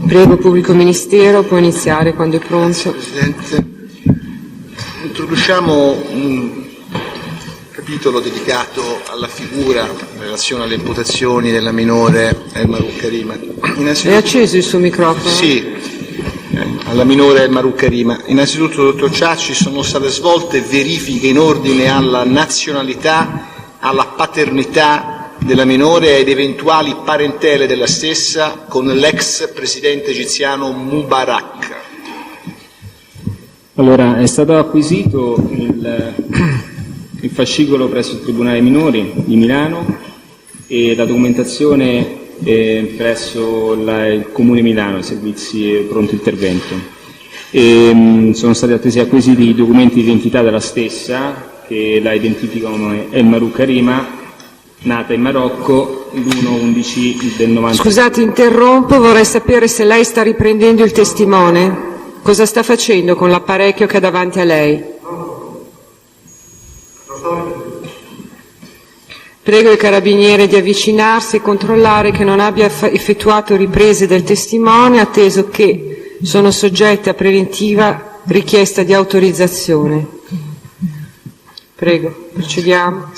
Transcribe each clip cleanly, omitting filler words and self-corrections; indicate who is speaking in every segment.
Speaker 1: Prego, pubblico ministero, può iniziare quando è pronto.
Speaker 2: Presidente, introduciamo un capitolo dedicato alla figura in relazione alle imputazioni della minore El Marouk Karima.
Speaker 1: È acceso il suo microfono?
Speaker 2: Sì, alla minore El Marouk Karima. Innanzitutto, dottor Ciacci, sono state svolte verifiche in ordine alla nazionalità, alla paternità della minore ed eventuali parentele della stessa con l'ex presidente egiziano Mubarak.
Speaker 3: Allora, è stato acquisito il fascicolo presso il Tribunale Minori di Milano e la documentazione presso il Comune Milano, i servizi pronto intervento. Sono stati altresì acquisiti i documenti di identità della stessa che la identificano come El Marouk Karima, nata in Marocco l'1/11 del 90.
Speaker 1: Scusate, interrompo, vorrei sapere se lei sta riprendendo il testimone. Cosa sta facendo con l'apparecchio che ha davanti a lei? Prego il carabiniere di avvicinarsi e controllare che non abbia effettuato riprese del testimone, atteso che sono soggette a preventiva richiesta di autorizzazione. Prego, procediamo.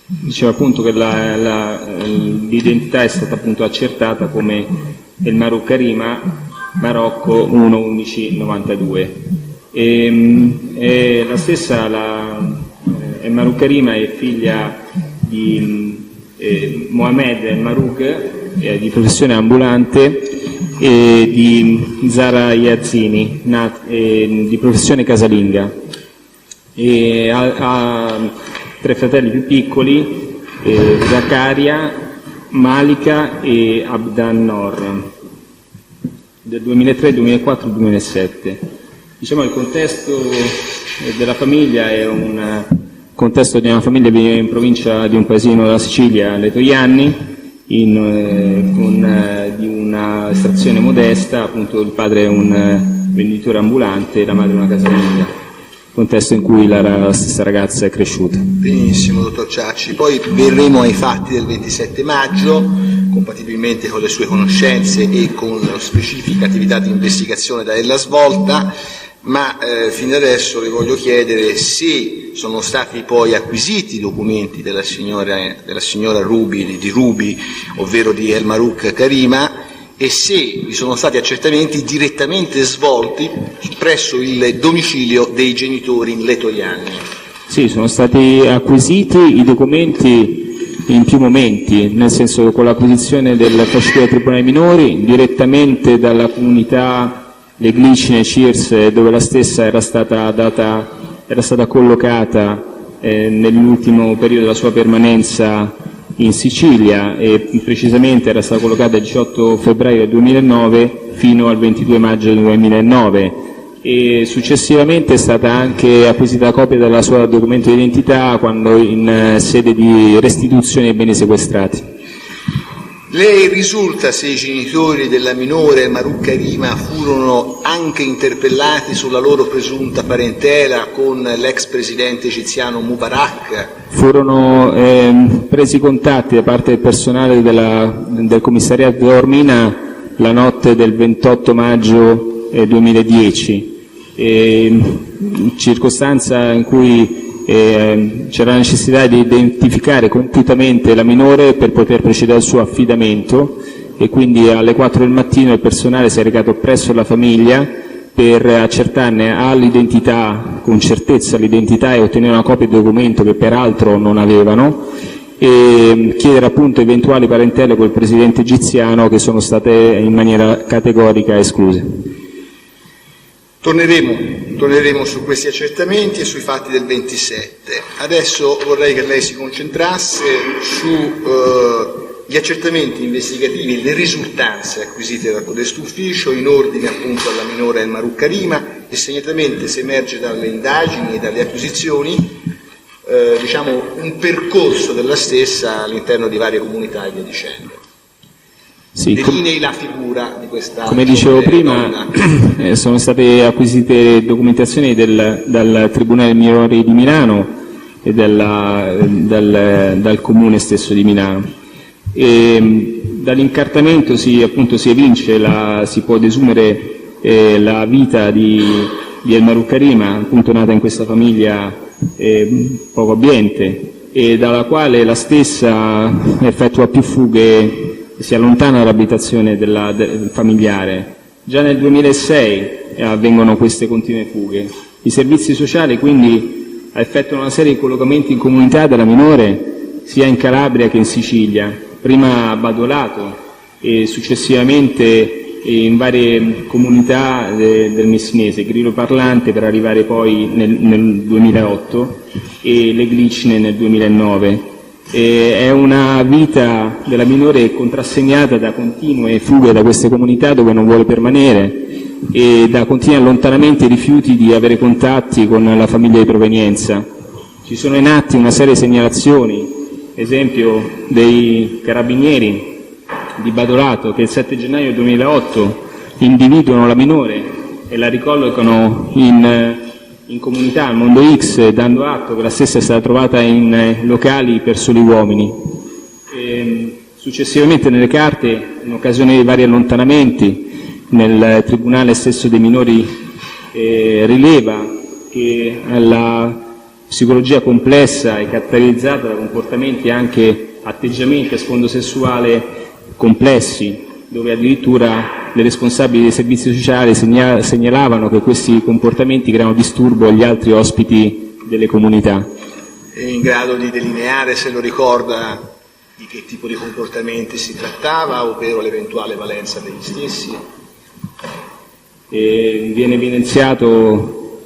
Speaker 3: Diceva appunto che l'identità è stata appunto accertata come El Marouk Karima, Marocco 1/11/92. La stessa, El Marouk Karima, è figlia di Mohamed El Marouk, di professione ambulante, e di Zara Yazini, di professione casalinga. E ha 3 fratelli più piccoli, Zakaria, Malika e Abdan Nor, del 2003, 2004 e 2007. Diciamo il contesto della famiglia è un contesto di una famiglia in provincia di un paesino della Sicilia, Letojanni, di una estrazione modesta, appunto il padre è un venditore ambulante e la madre una casalinga, contesto in cui la stessa ragazza è cresciuta.
Speaker 2: Benissimo, dottor Ciacci. Poi verremo ai fatti del 27 maggio, compatibilmente con le sue conoscenze e con specifica attività di investigazione da ella svolta, ma fin adesso le voglio chiedere se sono stati poi acquisiti i documenti della signora Ruby, ovvero di El Marouk Karima, e se vi sono stati accertamenti direttamente svolti presso il domicilio dei genitori letojanni.
Speaker 3: Sì, sono stati acquisiti i documenti in più momenti, nel senso con l'acquisizione del fascicolo del Tribunale Minori, direttamente dalla comunità Le Glicine Cirs, dove la stessa era stata collocata nell'ultimo periodo della sua permanenza in Sicilia, e precisamente era stata collocata il 18 febbraio del 2009 fino al 22 maggio del 2009, e successivamente è stata anche acquisita la copia della sua documento di identità quando in sede di restituzione dei beni sequestrati.
Speaker 2: Lei risulta se i genitori della minore El Marouk Karima furono anche interpellati sulla loro presunta parentela con l'ex presidente egiziano Mubarak?
Speaker 3: Furono presi contatti da parte del personale del commissariato di Taormina la notte del 28 maggio 2010, circostanza in cui c'era la necessità di identificare compiutamente la minore per poter procedere al suo affidamento, e quindi alle 4 del mattino il personale si è recato presso la famiglia per accertarne l'identità, con certezza l'identità, e ottenere una copia di documento che peraltro non avevano, e chiedere appunto eventuali parentele col presidente egiziano, che sono state in maniera categorica escluse.
Speaker 2: Torneremo su questi accertamenti e sui fatti del 27. Adesso vorrei che lei si concentrasse sugli accertamenti investigativi e le risultanze acquisite da codesto ufficio in ordine appunto alla minore El Marouk Karima, e segnatamente se emerge dalle indagini e dalle acquisizioni un percorso della stessa all'interno di varie comunità e via dicendo.
Speaker 3: Sì,
Speaker 2: delinei la figura di questa,
Speaker 3: come dicevo prima, sono state acquisite documentazioni dal Tribunale Minori di Milano e dal Comune stesso di Milano, e dall'incartamento si evince, si può desumere la vita di El Marukarima, appunto nata in questa famiglia poco abbiente, e dalla quale la stessa effettua più fughe, si allontana dall'abitazione del familiare. Già nel 2006 avvengono queste continue fughe. I servizi sociali quindi effettuano una serie di collocamenti in comunità della minore sia in Calabria che in Sicilia, prima a Badolato e successivamente in varie comunità del Messinese, Grillo Parlante, per arrivare poi nel 2008 e Le Glicine nel 2009. È una vita della minore contrassegnata da continue fughe da queste comunità dove non vuole permanere e da continui allontanamenti e rifiuti di avere contatti con la famiglia di provenienza. Ci sono in atti una serie di segnalazioni, esempio dei carabinieri di Badolato che il 7 gennaio 2008 individuano la minore e la ricollocano in comunità al Mondo X, dando atto che la stessa è stata trovata in locali per soli uomini. Successivamente nelle carte, in occasione di vari allontanamenti, nel Tribunale stesso dei minori rileva che la psicologia complessa è caratterizzata da comportamenti e anche atteggiamenti a sfondo sessuale complessi, dove addirittura le responsabili dei servizi sociali segnalavano che questi comportamenti creano disturbo agli altri ospiti delle comunità.
Speaker 2: È in grado di delineare, se lo ricorda, di che tipo di comportamenti si trattava, ovvero l'eventuale valenza degli stessi?
Speaker 3: Viene evidenziato,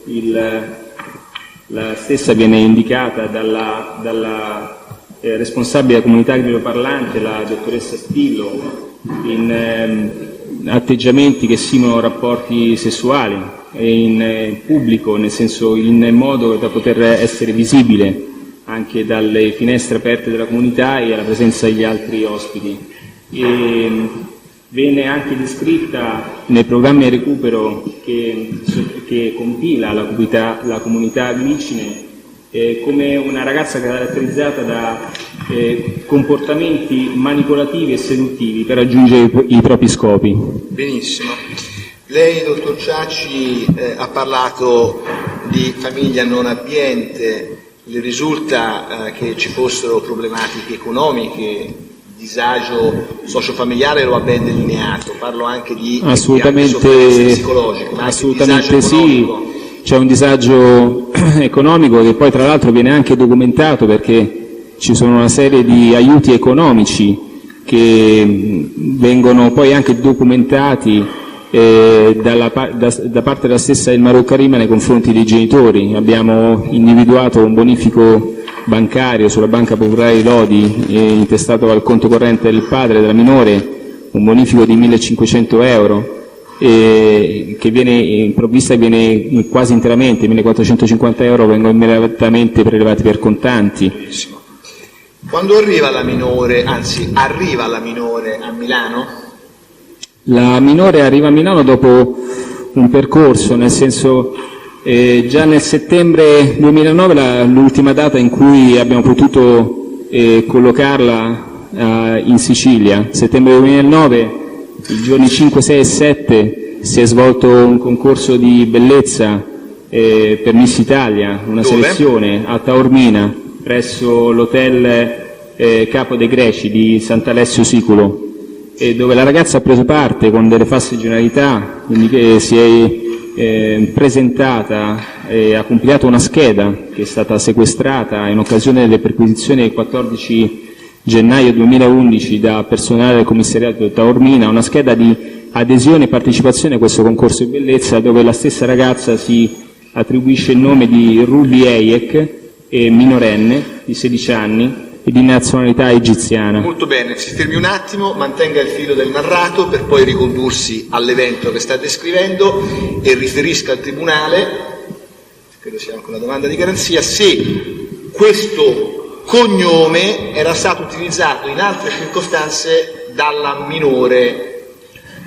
Speaker 3: la stessa viene indicata dalla responsabile della comunità grilloparlante, la dottoressa Stillo, in atteggiamenti che simulano rapporti sessuali e in pubblico, nel senso in modo da poter essere visibile anche dalle finestre aperte della comunità e alla presenza degli altri ospiti. Viene anche descritta nei programmi di recupero che compila la comunità Glicine come una ragazza caratterizzata da comportamenti manipolativi e seduttivi per raggiungere i propri scopi.
Speaker 2: Benissimo. Lei, dottor Ciacci, ha parlato di famiglia non abbiente. Le risulta che ci fossero problematiche economiche, disagio sociofamiliare, lo ha ben delineato. Parlo anche di
Speaker 3: assolutamente psicologico, ma assolutamente sì. C'è un disagio economico che poi tra l'altro viene anche documentato, perché ci sono una serie di aiuti economici che vengono poi anche documentati da parte della stessa El Marukarima nei confronti dei genitori. Abbiamo individuato un bonifico bancario sulla Banca Popolare di Lodi intestato al conto corrente del padre della minore, un bonifico di 1.500 euro, che viene in provvista e viene quasi interamente, 1.450 euro vengono immediatamente prelevati per contanti.
Speaker 2: Quando arriva la minore a Milano?
Speaker 3: La minore arriva a Milano dopo un percorso, nel senso già nel settembre 2009 l'ultima data in cui abbiamo potuto collocarla in Sicilia. Settembre 2009, i giorni 5, 6 e 7 si è svolto un concorso di bellezza per Miss Italia, una selezione a Taormina presso l'hotel Capo dei Greci di Sant'Alessio Siculo, dove la ragazza ha preso parte con delle false generalità, quindi che si è presentata e ha compilato una scheda che è stata sequestrata in occasione delle perquisizioni del 14 gennaio 2011 da personale del commissariato di Taormina, una scheda di adesione e partecipazione a questo concorso di bellezza, dove la stessa ragazza si attribuisce il nome di Ruby Eyek, minorenne di 16 anni e di nazionalità egiziana.
Speaker 2: Molto bene, si fermi un attimo, mantenga il filo del narrato per poi ricondursi all'evento che sta descrivendo e riferisca al Tribunale, credo sia anche una domanda di garanzia, se questo cognome era stato utilizzato in altre circostanze dalla minore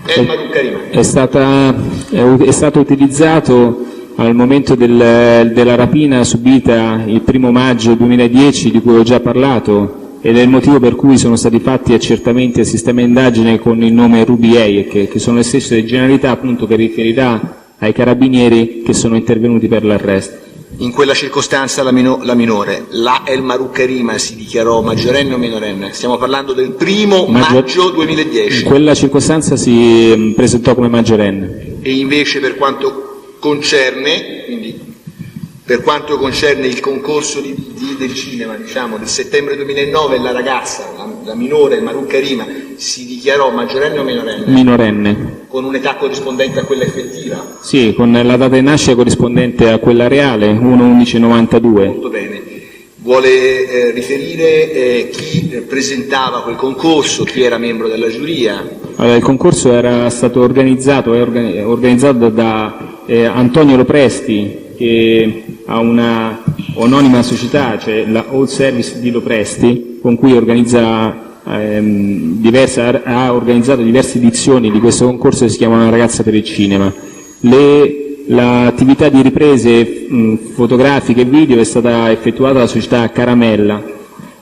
Speaker 2: El Marukarima.
Speaker 3: È stato utilizzato al momento della rapina subita il 1 maggio 2010, di cui ho già parlato, ed è il motivo per cui sono stati fatti accertamenti al sistema indagine con il nome Ruby Eyek, che sono le stesse generalità appunto che riferirà ai carabinieri che sono intervenuti per l'arresto.
Speaker 2: In quella circostanza la minore, la El Maruccarima, si dichiarò maggiorenne o minorenne? Stiamo parlando del 1° maggio 2010.
Speaker 3: In quella circostanza si presentò come maggiorenne.
Speaker 2: E invece per quanto concerne, il concorso del cinema, diciamo, del settembre 2009, la ragazza, la minore, El Maruccarima, si dichiarò maggiorenne o minorenne?
Speaker 3: Minorenne.
Speaker 2: Con un'età corrispondente a quella effettiva?
Speaker 3: Sì, con la data di nascita corrispondente a quella reale, 1/11/92.
Speaker 2: Molto bene. Vuole riferire chi presentava quel concorso, chi era membro della giuria?
Speaker 3: Allora, il concorso era stato organizzato da Antonio Lopresti, che ha una anonima società, cioè la All Service di Lopresti, con cui ha organizzato diverse edizioni di questo concorso che si chiama Una ragazza per il cinema. L'attività di riprese fotografiche e video è stata effettuata dalla società Caramella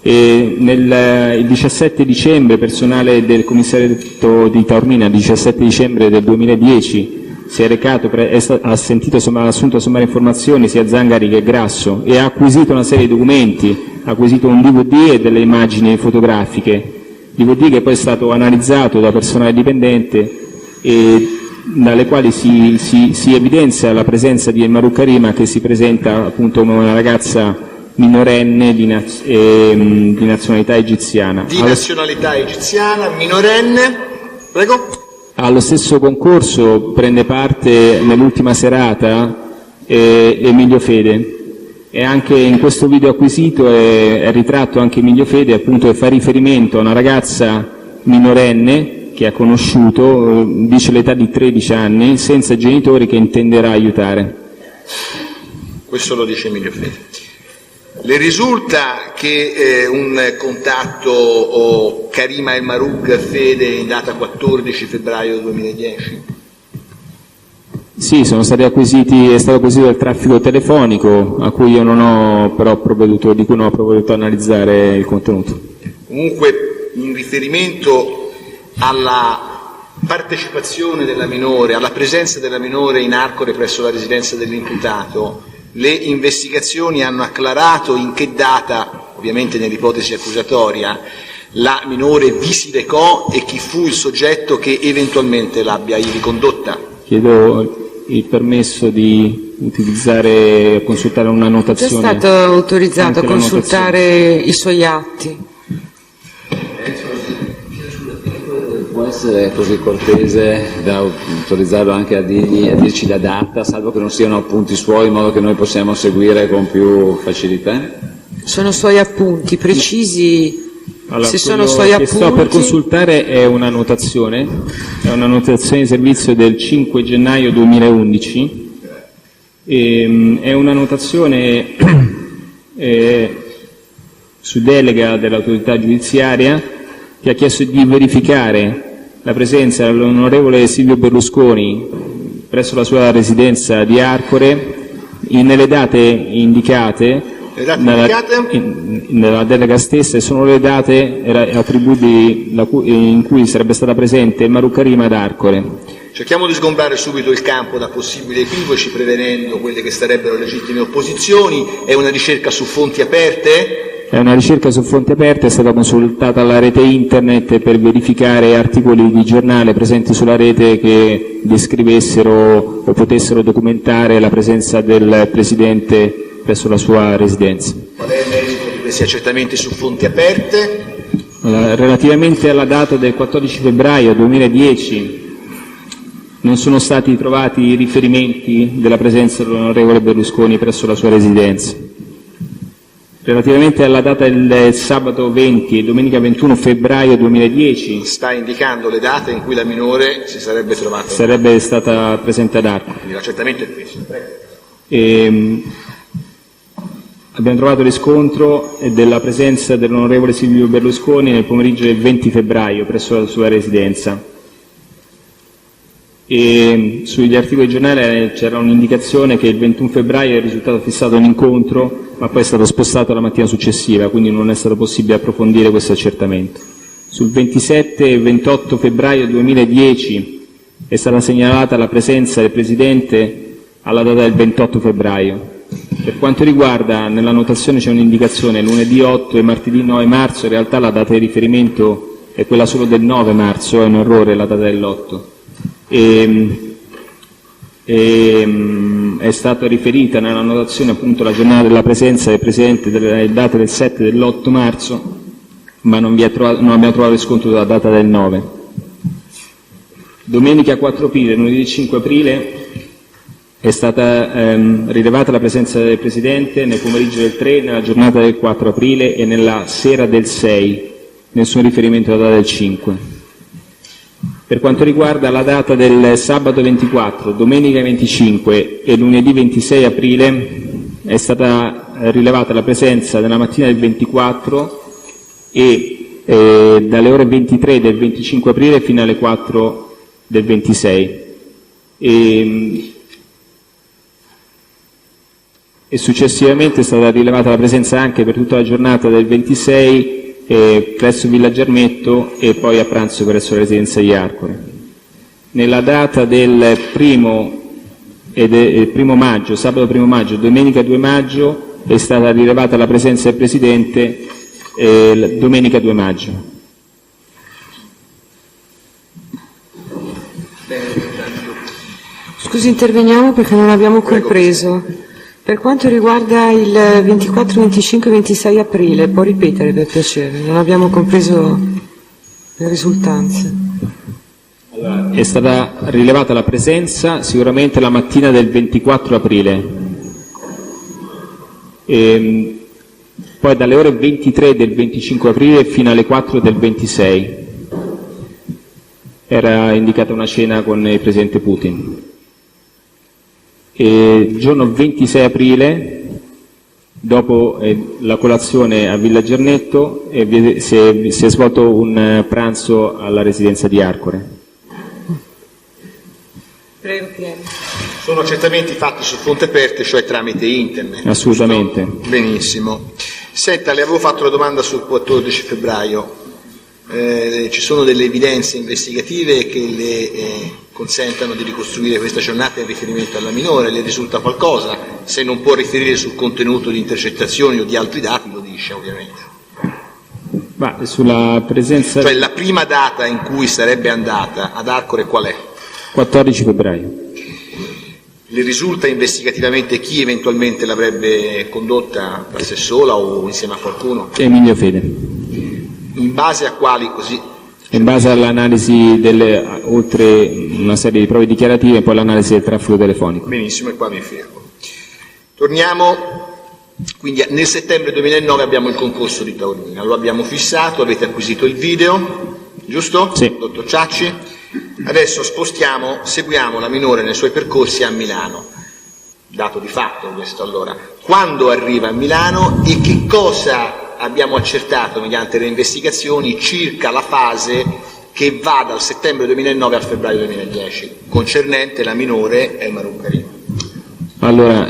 Speaker 3: e il 17 dicembre personale del commissariato di Taormina, il 17 dicembre del 2010, si è recato, ha assunto sommare informazioni sia Zangari che Grasso e ha acquisito una serie di documenti, ha acquisito un DVD e delle immagini fotografiche, DVD che poi è stato analizzato da personale dipendente e dalle quali si evidenzia la presenza di El Maruccarima, che si presenta appunto come una ragazza minorenne di nazionalità egiziana.
Speaker 2: Di nazionalità egiziana, minorenne, prego.
Speaker 3: Allo stesso concorso prende parte nell'ultima serata Emilio Fede e anche in questo video acquisito è ritratto anche Emilio Fede, appunto, che fa riferimento a una ragazza minorenne che ha conosciuto, dice l'età di 13 anni, senza genitori, che intenderà aiutare.
Speaker 2: Questo lo dice Emilio Fede. Le risulta che un contatto Karima El Marouk Fede in data 14 febbraio 2010?
Speaker 3: Sì, è stato acquisito il traffico telefonico a cui io non ho però provveduto, di cui non ho provveduto a analizzare il contenuto.
Speaker 2: Comunque, in riferimento alla partecipazione della minore, alla presenza della minore in Arcore presso la residenza dell'imputato, le investigazioni hanno acclarato in che data, ovviamente nell'ipotesi accusatoria, la minore vi si recò e chi fu il soggetto che eventualmente l'abbia ivi condotta.
Speaker 3: Chiedo il permesso di consultare una notazione.
Speaker 1: È stato autorizzato a consultare i suoi atti.
Speaker 4: Può essere così cortese da autorizzarlo anche a dirci la data, salvo che non siano appunti suoi, in modo che noi possiamo seguire con più facilità?
Speaker 1: Sono suoi appunti precisi.
Speaker 3: Allora,
Speaker 1: se sono suoi appunti.
Speaker 3: Sto per consultare è una notazione di servizio del 5 gennaio 2011, è una notazione su delega dell'autorità giudiziaria che ha chiesto di verificare la presenza dell'onorevole Silvio Berlusconi presso la sua residenza di Arcore nelle date indicate nella delega stessa, e sono le date attribuibili in cui sarebbe stata presente El Maruccarima ad Arcore.
Speaker 2: Cerchiamo di sgombrare subito il campo da possibili equivoci, prevenendo quelle che sarebbero legittime opposizioni. È una ricerca su fonti aperte?
Speaker 3: È una ricerca su fonti aperte, è stata consultata la rete internet per verificare articoli di giornale presenti sulla rete che descrivessero o potessero documentare la presenza del Presidente presso la sua residenza.
Speaker 2: Qual è il merito di questi accertamenti su fonti aperte?
Speaker 3: Relativamente alla data del 14 febbraio 2010 non sono stati trovati riferimenti della presenza dell'onorevole Berlusconi presso la sua residenza. Relativamente alla data del sabato 20 e domenica 21 febbraio 2010...
Speaker 2: Sta indicando le date in cui la minore si sarebbe trovata?
Speaker 3: Sarebbe stata presente ad Arco.
Speaker 2: Quindi l'accertamento è questo.
Speaker 3: Abbiamo trovato riscontro della presenza dell'onorevole Silvio Berlusconi nel pomeriggio del 20 febbraio presso la sua residenza. e sugli articoli giornali c'era un'indicazione che il 21 febbraio è risultato fissato un incontro, ma poi è stato spostato la mattina successiva, quindi non è stato possibile approfondire questo accertamento. Sul 27 e 28 febbraio 2010 è stata segnalata la presenza del Presidente alla data del 28 febbraio. Per quanto riguarda, nella notazione c'è un'indicazione lunedì 8 e martedì 9 marzo, in realtà la data di riferimento è quella solo del 9 marzo, è un errore la data dell'8. È stata riferita nella notazione appunto la giornata della presenza del Presidente delle date del 7 e dell'8 marzo, ma non abbiamo trovato riscontro della data del 9. Domenica 4 aprile, lunedì 5 aprile è stata rilevata la presenza del Presidente nel pomeriggio del 3, nella giornata del 4 aprile e nella sera del 6, nessun riferimento alla data del 5. Per quanto riguarda la data del sabato 24, domenica 25 e lunedì 26 aprile è stata rilevata la presenza nella mattina del 24 e dalle ore 23 del 25 aprile fino alle 4 del 26. E successivamente è stata rilevata la presenza anche per tutta la giornata del 26 presso Villa Germetto e poi a pranzo presso la residenza di Arcore. Nella data del primo maggio, sabato 1 maggio, domenica 2 maggio è stata rilevata la presenza del Presidente domenica 2 maggio.
Speaker 1: Scusi, interveniamo perché non abbiamo compreso. Per quanto riguarda il 24, 25 e 26 aprile, può ripetere per piacere? Non abbiamo compreso le risultanze.
Speaker 3: Allora, è stata rilevata la presenza sicuramente la mattina del 24 aprile. Poi dalle ore 23 del 25 aprile fino alle 4 del 26. Era indicata una cena con il Presidente Putin. Il giorno 26 dopo la colazione a Villa Gernetto si è svolto un pranzo alla residenza di Arcore.
Speaker 1: Prego, Piero.
Speaker 2: Sono accertamenti fatti su fonte aperte, cioè tramite internet.
Speaker 3: Assolutamente.
Speaker 2: Giusto? Benissimo. Senta, le avevo fatto la domanda sul 14 febbraio. Ci sono delle evidenze investigative che le consentano di ricostruire questa giornata in riferimento alla minore? Le risulta qualcosa? Se non può riferire sul contenuto di intercettazioni o di altri dati, lo dice ovviamente.
Speaker 3: Ma sulla presenza...
Speaker 2: Cioè la prima data in cui sarebbe andata ad Arcore qual è?
Speaker 3: 14 febbraio.
Speaker 2: Le risulta investigativamente chi eventualmente l'avrebbe condotta, da sé sola o insieme a qualcuno?
Speaker 3: Emilio Fede.
Speaker 2: In base a quali così?
Speaker 3: In base all'analisi oltre una serie di prove dichiarative e poi l'analisi del traffico telefonico.
Speaker 2: Benissimo, e qua mi fermo. Torniamo, quindi nel settembre 2009 abbiamo il concorso di Taormina, lo abbiamo fissato, avete acquisito il video, giusto?
Speaker 3: Sì.
Speaker 2: Dottor Ciacci? Adesso seguiamo la minore nei suoi percorsi a Milano. Dato di fatto questo allora. Quando arriva a Milano e che cosa abbiamo accertato mediante le investigazioni circa la fase che va dal settembre 2009 al febbraio 2010, concernente la minore Elma Ruccarino?
Speaker 3: Allora,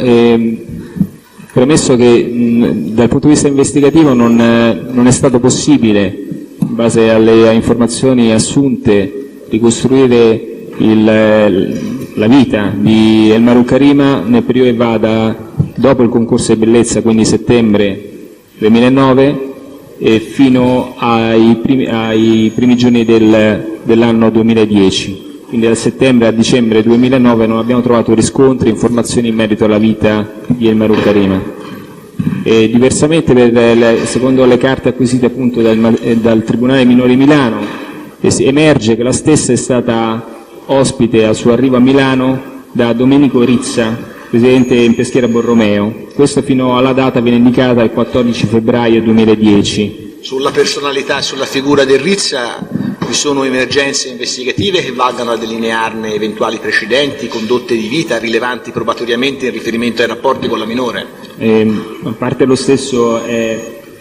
Speaker 3: premesso che dal punto di vista investigativo non è stato possibile, in base alle informazioni assunte, ricostruire la vita di Elma Ruccarima nel periodo che va dopo il concorso di bellezza, quindi settembre 2009, e fino ai primi giorni dell'anno 2010. Quindi da settembre a dicembre 2009 non abbiamo trovato riscontri, informazioni in merito alla vita di Elma Ruccarima. Diversamente, secondo le carte acquisite appunto dal Tribunale Minore di Milano, emerge che la stessa è stata ospite al suo arrivo a Milano da Domenico Rizza, presidente in Peschiera Borromeo. Questo fino alla data viene indicata il 14 febbraio 2010.
Speaker 2: Sulla personalità e sulla figura del Rizza vi sono emergenze investigative che valgano a delinearne eventuali precedenti, condotte di vita rilevanti probatoriamente in riferimento ai rapporti con la minore?
Speaker 3: A parte lo stesso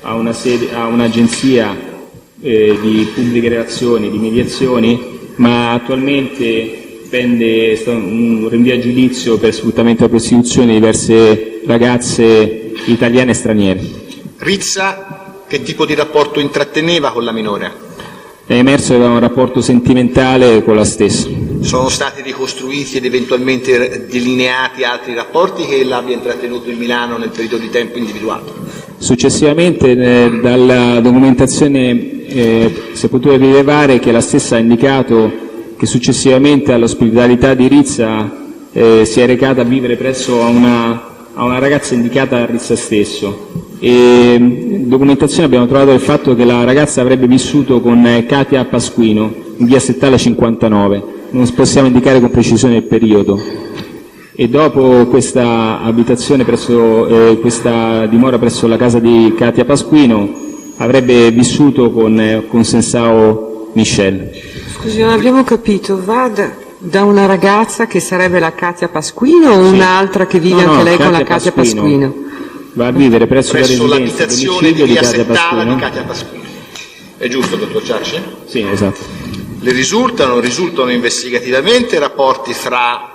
Speaker 3: ha un'agenzia di pubbliche relazioni, di mediazioni, ma attualmente pende un rinvio a giudizio per sfruttamento e prostituzione di diverse ragazze italiane e straniere.
Speaker 2: Rizza, che tipo di rapporto intratteneva con la minore?
Speaker 3: È emerso che aveva un rapporto sentimentale con la stessa.
Speaker 2: Sono stati ricostruiti ed eventualmente delineati altri rapporti che ella abbia intrattenuto in Milano nel periodo di tempo individuato?
Speaker 3: Successivamente dalla documentazione si è potuto rilevare che la stessa ha indicato che successivamente all'ospitalità di Rizza si è recata a vivere presso a una ragazza indicata a Rizza stesso. E in documentazione abbiamo trovato il fatto che la ragazza avrebbe vissuto con Katia Pasquino in via Settale 59, non possiamo indicare con precisione il periodo. E dopo questa abitazione questa dimora presso la casa di Katia Pasquino avrebbe vissuto con Sensao Michel.
Speaker 1: Scusi, non abbiamo capito, va da una ragazza che sarebbe la Katia Pasquino o un'altra che vive anche lei con la Katia Pasquino?
Speaker 3: Va a vivere presso la residenza
Speaker 2: l'abitazione di
Speaker 3: domicilio
Speaker 2: via
Speaker 3: Katia
Speaker 2: Settala
Speaker 3: Pasquino.
Speaker 2: di Katia Pasquino. È giusto, dottor Ciacci?
Speaker 3: Sì, esatto.
Speaker 2: Le risultano investigativamente rapporti fra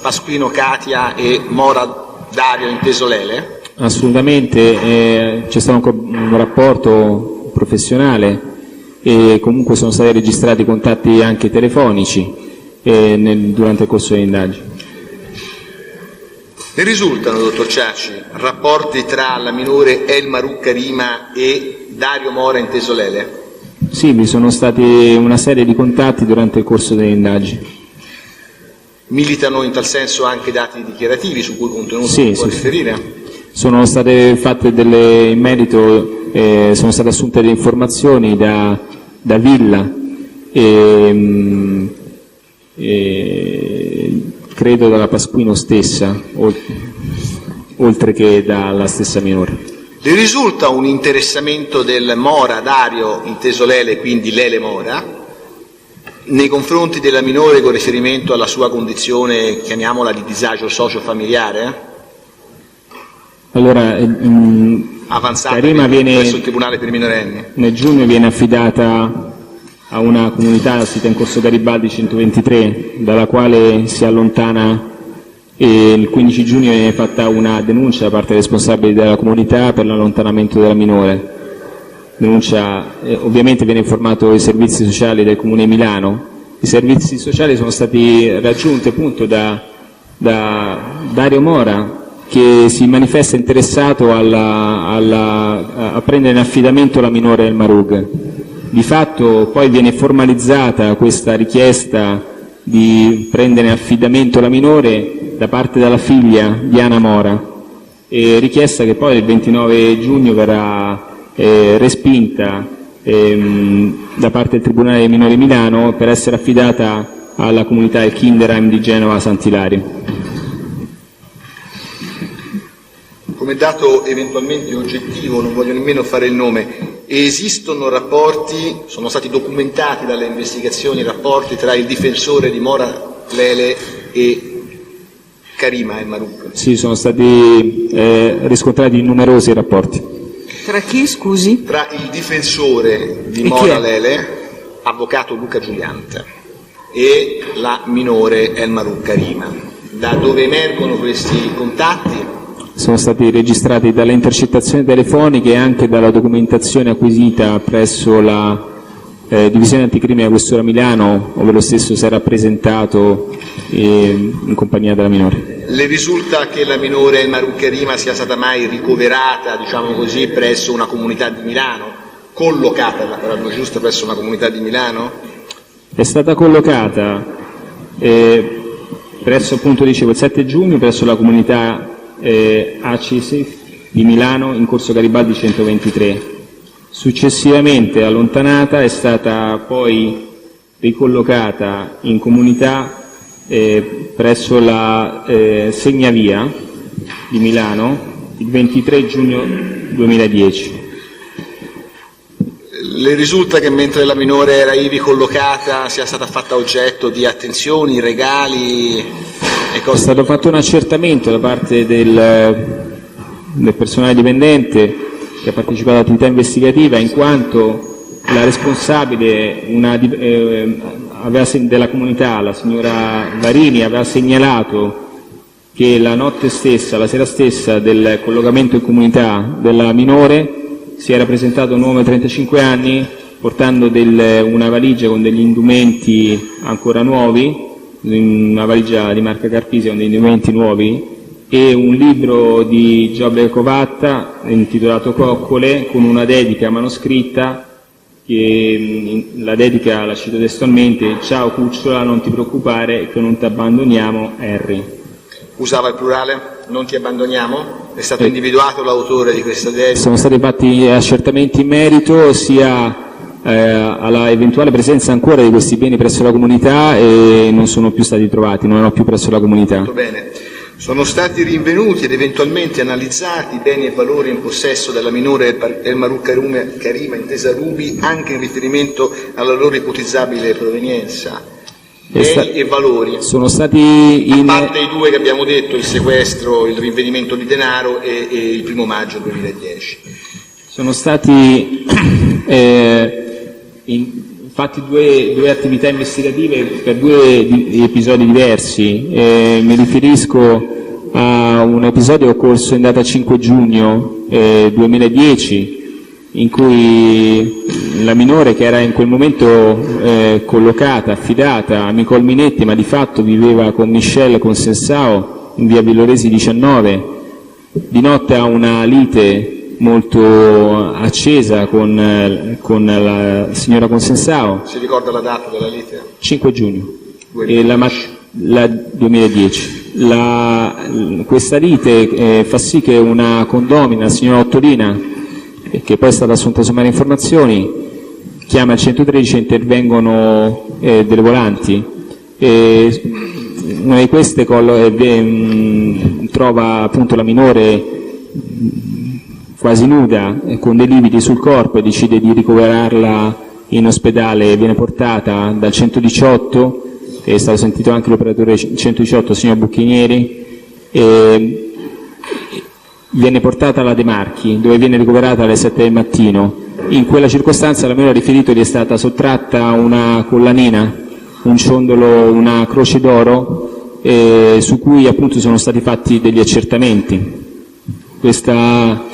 Speaker 2: Pasquino Katia e Mora Dario inteso Lele?
Speaker 3: Assolutamente, c'è stato un rapporto professionale e comunque sono stati registrati contatti anche telefonici durante il corso delle indagini.
Speaker 2: Ne risultano, dottor Ciacci, rapporti tra la minore Elmaru Karima e Dario Mora inteso Lele?
Speaker 3: Sì, vi sono stati una serie di contatti durante il corso delle indagini.
Speaker 2: Militano in tal senso anche dati dichiarativi su cui contenuto
Speaker 3: Sì,
Speaker 2: può
Speaker 3: sì,
Speaker 2: riferire?
Speaker 3: Sono state fatte in merito, sono state assunte delle informazioni da Villa e credo dalla Pasquino stessa, oltre che dalla stessa minore.
Speaker 2: Le risulta un interessamento del Mora Dario inteso Lele, quindi Lele Mora, nei confronti della minore con riferimento alla sua condizione, chiamiamola, di disagio socio-familiare?
Speaker 3: Allora,
Speaker 2: Avanzata
Speaker 3: Karima
Speaker 2: presso il Tribunale per i minorenni.
Speaker 3: nel giugno viene affidata a una comunità sita in Corso Garibaldi 123, dalla quale si allontana e il 15 giugno viene fatta una denuncia da parte dei responsabili della comunità per l'allontanamento della minore. Denuncia, ovviamente viene informato i servizi sociali del Comune di Milano. I servizi sociali sono stati raggiunti appunto da Dario Mora, che si manifesta interessato a prendere in affidamento la minore Elmarug. Di fatto poi viene formalizzata questa richiesta di prendere in affidamento la minore da parte della figlia Diana Mora, richiesta che poi il 29 giugno verrà respinta da parte del Tribunale dei Minori di Milano per essere affidata alla comunità del Kinderheim di Genova Sant'Ilario.
Speaker 2: Come dato eventualmente oggettivo, non voglio nemmeno fare il nome, esistono rapporti, sono stati documentati dalle investigazioni rapporti tra il difensore di Mora Lele e Karima Elmarug?
Speaker 3: Sì, sono stati riscontrati numerosi rapporti.
Speaker 1: Tra chi, scusi?
Speaker 2: Tra il difensore di Mora Lele, avvocato Luca Giuliante, e la minore Elmarug Karima. Da dove emergono questi contatti?
Speaker 3: Sono stati registrati dalle intercettazioni telefoniche e anche dalla documentazione acquisita presso la Divisione Anticrimine della Questura Milano, dove lo stesso si è rappresentato in compagnia della minore.
Speaker 2: Le risulta che la minore Elmarug Karima sia stata mai ricoverata, diciamo così, presso una comunità di Milano? Collocata, la parola giusta, presso una comunità di Milano?
Speaker 3: È stata collocata presso, appunto dicevo, il 7 giugno presso la comunità ACISI di Milano in Corso Garibaldi 123. Successivamente allontanata è stata poi ricollocata in comunità presso la Segnavia di Milano il 23 giugno 2010.
Speaker 2: Le risulta che mentre la minore era ivi collocata sia stata fatta oggetto di attenzioni, regali e cose?
Speaker 3: È stato fatto un accertamento da parte del personale dipendente che ha partecipato all'attività investigativa, in quanto la responsabile della comunità, la signora Varini, aveva segnalato che la sera stessa del collocamento in comunità della minore si era presentato un uomo di 35 anni portando una valigia con degli indumenti ancora nuovi, una valigia di marca Carpisi con degli indumenti nuovi, e un libro di Giobbe Covatta intitolato Coccole con una dedica manoscritta, che la dedica, la cito testualmente: ciao cucciola, non ti preoccupare che non ti abbandoniamo, Harry.
Speaker 2: Usava il plurale? Non ti abbandoniamo? È stato individuato l'autore di questa dedica?
Speaker 3: Sono stati fatti accertamenti in merito sia alla eventuale presenza ancora di questi beni presso la comunità, e non sono più stati trovati, non erano più presso la comunità.
Speaker 2: Molto bene. Sono stati rinvenuti ed eventualmente analizzati beni e valori in possesso della minore El Marouk Karima, intesa Ruby, anche in riferimento alla loro ipotizzabile provenienza? Beni e valori.
Speaker 3: Sono stati
Speaker 2: a parte i due che abbiamo detto, il sequestro, il rinvenimento di denaro e il 1 maggio 2010.
Speaker 3: Sono stati fatti due attività investigative per due episodi diversi. Mi riferisco a un episodio occorso in data 5 giugno 2010, in cui la minore, che era in quel momento collocata, affidata a Nicole Minetti, ma di fatto viveva con Michelle Consensao in via Villoresi 19, di notte ha una lite molto accesa con la signora Consensao.
Speaker 2: Si ricorda la data della lite?
Speaker 3: 5 giugno 2010. Questa lite fa sì che una condomina, la signora Ottolina, che poi è stata assunta su Mare Informazioni, chiama il 113 e intervengono delle volanti. Una di queste trova appunto la minore quasi nuda, con dei lividi sul corpo, e decide di ricoverarla in ospedale. Viene portata dal 118, è stato sentito anche l'operatore 118, signor Bucchinieri, e viene portata alla De Marchi, dove viene ricoverata alle 7 del mattino. In quella circostanza la minore ha riferito di essere stata sottratta una collanina, un ciondolo, una croce d'oro, su cui appunto sono stati fatti degli accertamenti. Questa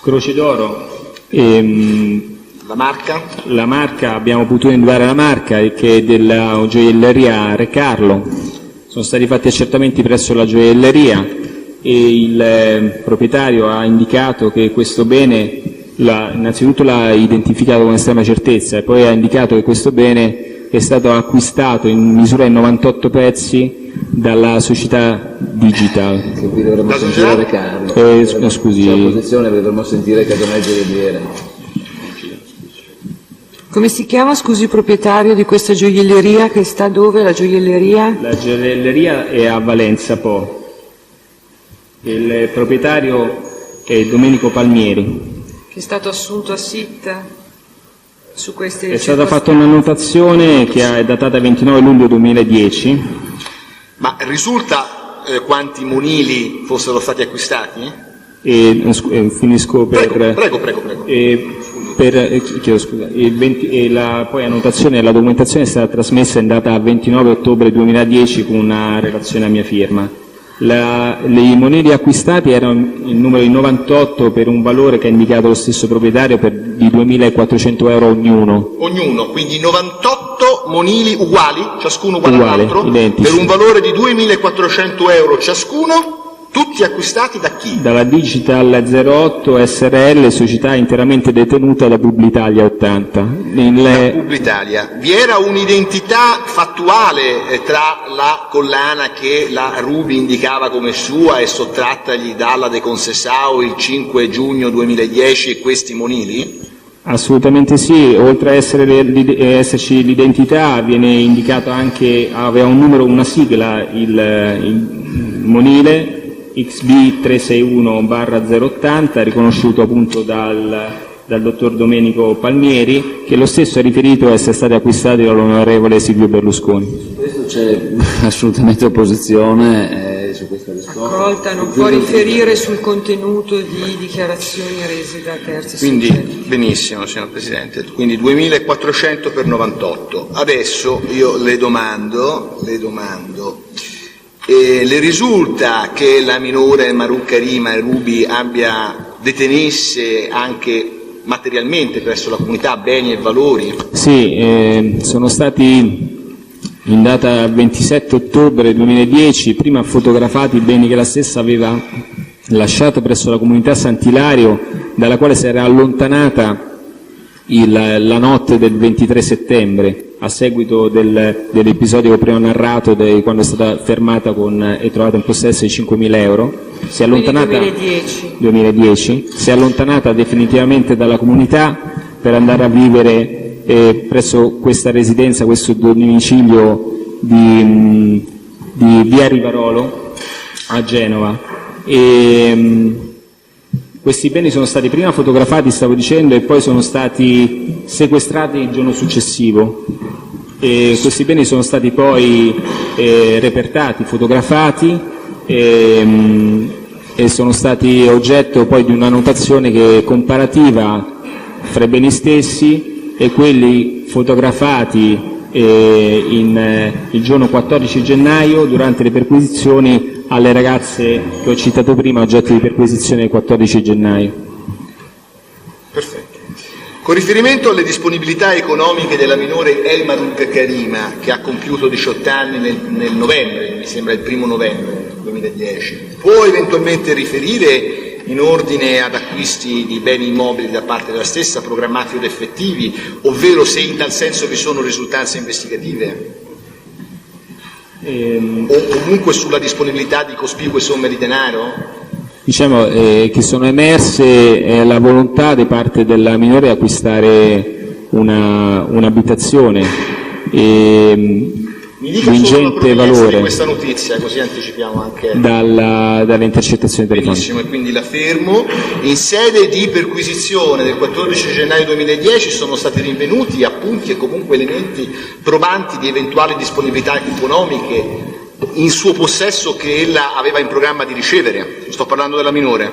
Speaker 3: croce d'oro,
Speaker 2: la marca?
Speaker 3: La marca, abbiamo potuto individuare la marca, che è della gioielleria Re Carlo. Sono stati fatti accertamenti presso la gioielleria e il proprietario ha indicato che questo bene, innanzitutto l'ha identificato con estrema certezza, e poi ha indicato che questo bene è stato acquistato in misura di 98 pezzi dalla società Digital.
Speaker 4: Che qui dovremmo sentire Re Carlo.
Speaker 3: Scusi.
Speaker 4: C'è opposizione, dovremmo sentire Catonel Gioielliere.
Speaker 1: Come si chiama, scusi, il proprietario di questa gioielleria, che sta dove, la gioielleria?
Speaker 3: La gioielleria è a Valenza Po. Il proprietario è Domenico Palmieri.
Speaker 1: Che è stato assunto a SIT su queste
Speaker 3: È stata fatta un'annotazione che è datata 29 luglio 2010.
Speaker 2: Ma risulta quanti monili fossero stati acquistati?
Speaker 3: Finisco per...
Speaker 2: Prego.
Speaker 3: Chiedo scusa. Poi annotazione, la documentazione è stata trasmessa in data 29 ottobre 2010 con una relazione a mia firma. I monili acquistati erano il numero di 98 per un valore che ha indicato lo stesso proprietario di 2.400 euro ognuno.
Speaker 2: Ognuno, quindi 98 monili uguali, ciascuno uguale all'altro,
Speaker 3: identici,
Speaker 2: per un valore di 2.400 euro ciascuno, tutti acquistati da chi?
Speaker 3: Dalla Digital 08 SRL, società interamente detenuta da Publitalia 80.
Speaker 2: Da Publitalia. Vi era un'identità fattuale tra la collana che la Ruby indicava come sua e sottrattagli dalla De Consensao il 5 giugno 2010 e questi monili?
Speaker 3: Assolutamente sì, oltre a esserci l'identità viene indicato anche, aveva un numero, una sigla, il monile XB 361/080, riconosciuto appunto dal dottor Domenico Palmieri, che lo stesso ha riferito essere stati acquistati dall'onorevole Silvio Berlusconi.
Speaker 4: Su questo c'è assolutamente opposizione, su questa risposta.
Speaker 1: Accolta, non può riferire sul contenuto di dichiarazioni rese da terzi
Speaker 2: Quindi,
Speaker 1: soggetti.
Speaker 2: benissimo, signor Presidente, quindi 2.400 per 98. Adesso io le domando, le risulta che la minore Marucca Rima e Ruby detenesse anche materialmente presso la comunità beni e valori?
Speaker 3: Sì, sono stati in data 27 ottobre 2010 prima fotografati i beni che la stessa aveva lasciato presso la comunità Sant'Ilario, dalla quale si era allontanata la notte del 23 settembre a seguito dell'episodio che ho prima narrato, quando è stata fermata e trovata in possesso di 5.000 euro. Si è allontanata, 2010, si è allontanata definitivamente dalla comunità per andare a vivere presso questa residenza, questo domicilio di via Rivarolo a Genova. Questi beni sono stati prima fotografati, stavo dicendo, e poi sono stati sequestrati il giorno successivo. Questi beni sono stati poi repertati, fotografati e sono stati oggetto poi di una notazione comparativa fra i beni stessi e quelli fotografati il giorno 14 gennaio durante le perquisizioni alle ragazze che ho citato prima, oggetto di perquisizione del 14 gennaio.
Speaker 2: Perfetto. Con riferimento alle disponibilità economiche della minore Elma Marucca Rima, che ha compiuto 18 anni nel novembre, mi sembra il 1° novembre 2010, può eventualmente riferire in ordine ad acquisti di beni immobili da parte della stessa, programmati ed effettivi, ovvero se in tal senso vi sono risultanze investigative? O comunque sulla disponibilità di cospicue somme di denaro?
Speaker 3: Diciamo che sono emerse la volontà da parte della minore di acquistare un'abitazione
Speaker 2: Mi dica
Speaker 3: di
Speaker 2: solo la
Speaker 3: ingente
Speaker 2: provenienza
Speaker 3: valore
Speaker 2: di questa notizia, così anticipiamo anche.
Speaker 3: dalle intercettazioni telefoniche.
Speaker 2: Benissimo, e quindi la fermo. In sede di perquisizione del 14 gennaio 2010 sono stati rinvenuti appunti e comunque elementi probanti di eventuali disponibilità economiche in suo possesso che ella aveva in programma di ricevere. Sto parlando della minore,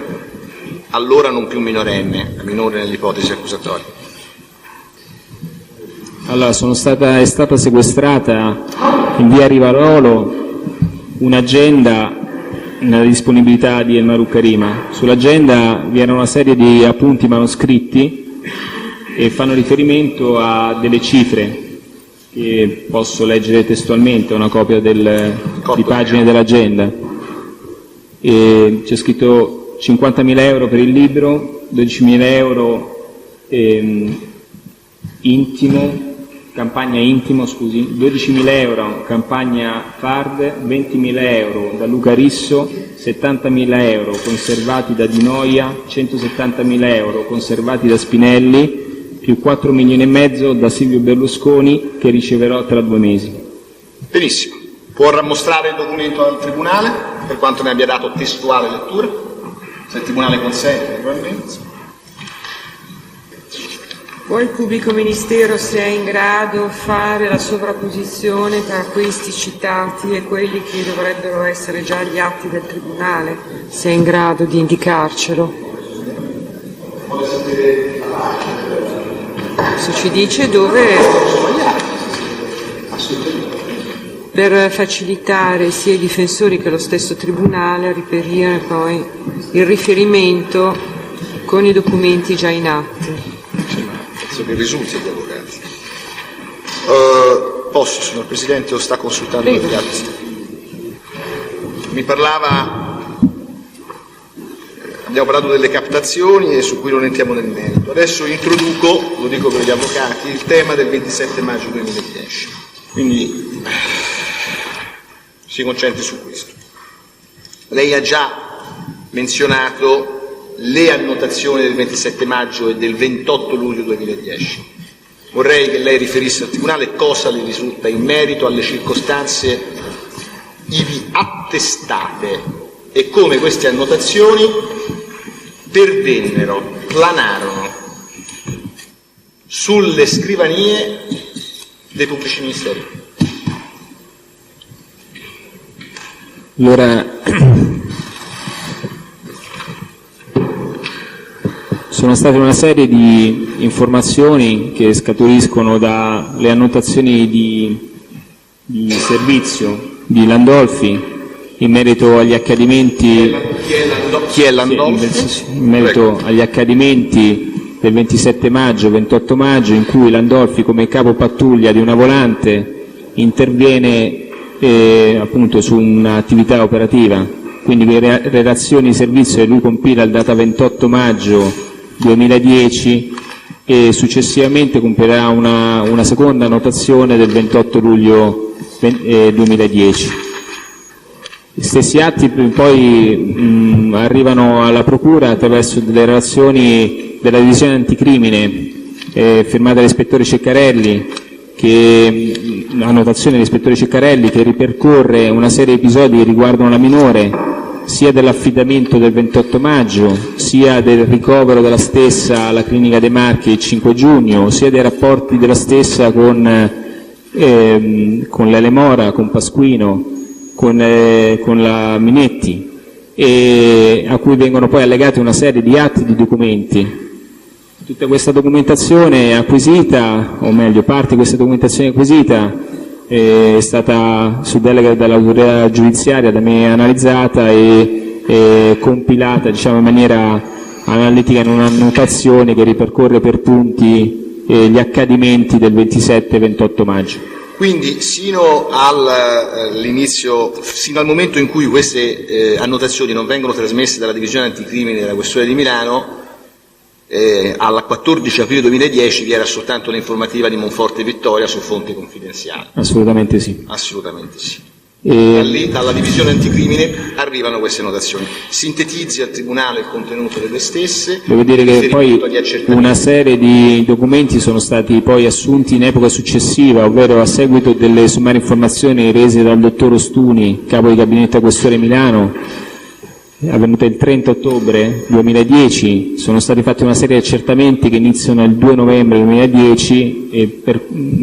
Speaker 2: allora non più minorenne, la minore nell'ipotesi accusatoria.
Speaker 3: Allora, è stata sequestrata in via Rivarolo un'agenda nella disponibilità di Elma Marucca Rima. Sull'agenda vi era una serie di appunti manoscritti e fanno riferimento a delle cifre che posso leggere testualmente, una copia di pagine dell'agenda. C'è scritto 50.000 euro per il libro, 12.000 euro campagna intimo, 12.000 euro campagna Fard, 20.000 euro da Luca Risso, 70.000 euro conservati da Di Noia, 170.000 euro conservati da Spinelli, più 4 milioni e mezzo da Silvio Berlusconi che riceverò tra 2 mesi.
Speaker 2: Benissimo. Può rammostrare il documento al Tribunale, per quanto ne abbia dato testuale lettura? Se il Tribunale consente, naturalmente.
Speaker 1: Poi il pubblico ministero, se è in grado, fare la sovrapposizione tra questi citati e quelli che dovrebbero essere già gli atti del Tribunale, se è in grado di indicarcelo. Se ci dice dove, per facilitare sia i difensori che lo stesso Tribunale a reperire poi il riferimento con i documenti già in atto.
Speaker 2: Che risulti agli avvocati. Posso, signor Presidente, o sta consultando gli atti? Mi parlava, abbiamo parlato delle captazioni e su cui non entriamo nel merito. Adesso introduco, lo dico per gli avvocati, il tema del 27 maggio 2010. Quindi si concentri su questo. Lei ha già menzionato le annotazioni del 27 maggio e del 28 luglio 2010. Vorrei che lei riferisse al Tribunale cosa le risulta in merito alle circostanze ivi attestate e come queste annotazioni planarono sulle scrivanie dei pubblici ministeri.
Speaker 3: Allora, sono state una serie di informazioni che scaturiscono dalle annotazioni di servizio di Landolfi in merito agli accadimenti.
Speaker 2: Chi è Landolfi?
Speaker 3: In merito agli accadimenti del 27 maggio, 28 maggio, in cui Landolfi, come capo pattuglia di una volante, interviene appunto su un'attività operativa. Quindi le relazioni di servizio che lui compila in data 28 maggio 2010 e successivamente compirà una seconda annotazione del 28 luglio 2010. Gli stessi atti poi arrivano alla Procura attraverso delle relazioni della divisione anticrimine firmata dall'ispettore Ceccarelli, annotazione dell'ispettore Ceccarelli, che ripercorre una serie di episodi che riguardano la minore, sia dell'affidamento del 28 maggio, sia del ricovero della stessa alla clinica dei Marchi il 5 giugno, sia dei rapporti della stessa con l'Elemora, con Pasquino, con la Minetti, e a cui vengono poi allegati una serie di atti di documenti. Tutta questa documentazione acquisita, o meglio parte di questa documentazione acquisita, è stata su delega dall'autorità giudiziaria da me analizzata e compilata, diciamo, in maniera analitica in per punti gli accadimenti del 27-28 maggio.
Speaker 2: Quindi sino al momento in cui queste annotazioni non vengono trasmesse dalla divisione anticrimine della questura di Milano, al 14 aprile 2010 vi era soltanto l'informativa di Monforte Vittoria su fonte confidenziale.
Speaker 3: Assolutamente sì.
Speaker 2: Assolutamente sì. Da lì, dalla divisione anticrimine, arrivano queste notazioni. Sintetizzi al Tribunale il contenuto delle stesse.
Speaker 3: Devo dire che poi una serie di documenti sono stati poi assunti in epoca successiva, ovvero a seguito delle sommarie informazioni rese dal dottor Ostuni, capo di gabinetto a questore Milano, avvenuta il 30 ottobre 2010, sono stati fatti una serie di accertamenti che iniziano il 2 novembre 2010 e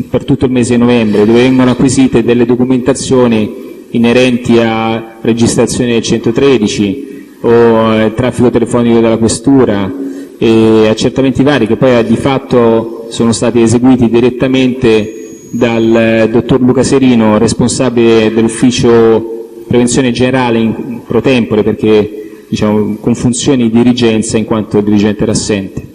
Speaker 3: per tutto il mese di novembre, dove vengono acquisite delle documentazioni inerenti a registrazione del 113 o traffico telefonico della questura e accertamenti vari che poi di fatto sono stati eseguiti direttamente dal dottor Luca Serino, responsabile dell'ufficio prevenzione generale in pro tempore, perché diciamo con funzioni di dirigenza in quanto il dirigente era assente.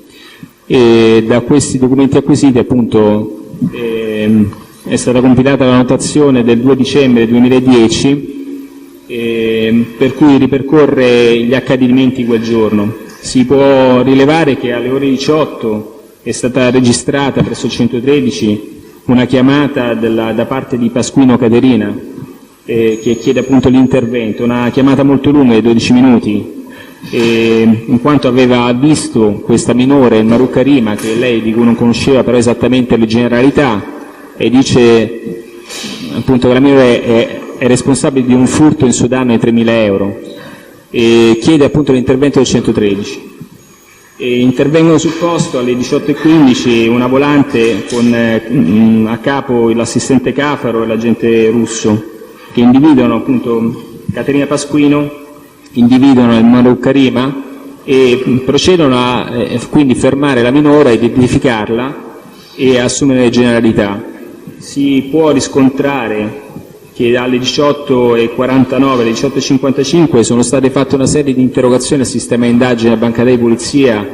Speaker 3: E da questi documenti acquisiti appunto è stata compilata la notazione del 2 dicembre 2010 per cui ripercorre gli accadimenti quel giorno. Si può rilevare che alle ore 18 è stata registrata presso il 113 una chiamata da parte di Pasquino Caterina, che chiede appunto l'intervento, una chiamata molto lunga di 12 minuti, in quanto aveva visto questa minore, il Marucca Rima, che lei di cui non conosceva però esattamente le generalità, e dice appunto che la minore è responsabile di un furto in suo danno di 3.000 euro e chiede appunto l'intervento del 113. Intervengono sul posto alle 18:15 una volante con a capo l'assistente Cafaro e l'agente Russo, che individuano appunto Caterina Pasquino, individuano il Marucca Rima e procedono a quindi fermare la minore, identificarla e assumere le generalità. Si può riscontrare che alle 18:49 alle 18:55 sono state fatte una serie di interrogazioni al sistema indagine della Banca dei Polizia,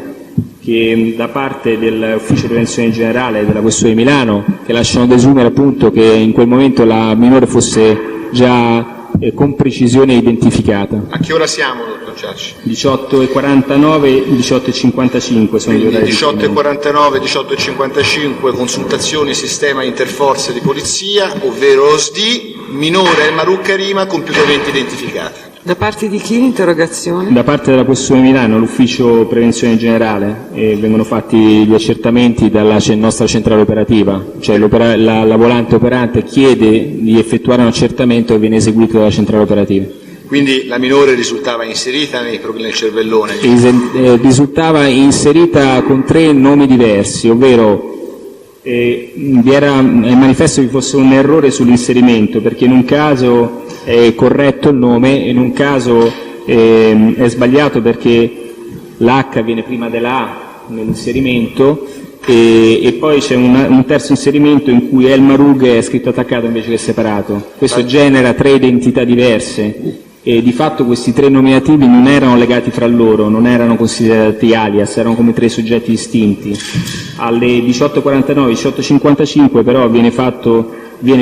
Speaker 3: che da parte dell'Ufficio Prevenzione Generale della Questura di Milano, che lasciano desumere appunto che in quel momento la minore fosse già con precisione identificata.
Speaker 2: A che ora siamo, dottor Ciacci?
Speaker 3: 18:49 18:55 sono gli orari.
Speaker 2: 18:49 18:55 consultazioni sistema interforze di polizia, ovvero lo SDI, minore Marucca Rima compiutamente identificata.
Speaker 1: Da parte di chi l'interrogazione?
Speaker 3: Da parte della Questura di Milano, l'Ufficio Prevenzione Generale, e vengono fatti gli accertamenti dalla nostra centrale operativa, cioè la volante operante chiede di effettuare un accertamento e viene eseguito dalla centrale operativa.
Speaker 2: Quindi la minore risultava inserita nel cervellone?
Speaker 3: Risultava inserita con 3 nomi diversi, ovvero vi era, è manifesto che vi fosse un errore sull'inserimento, perché in un caso è corretto il nome, in un caso è sbagliato perché l'H viene prima della A nell'inserimento, e poi c'è un terzo inserimento in cui El Marug è scritto attaccato invece che separato. Questo genera 3 identità diverse, e di fatto questi 3 nominativi non erano legati fra loro, non erano considerati alias, erano come 3 soggetti distinti. Alle 18.49 18.55 però viene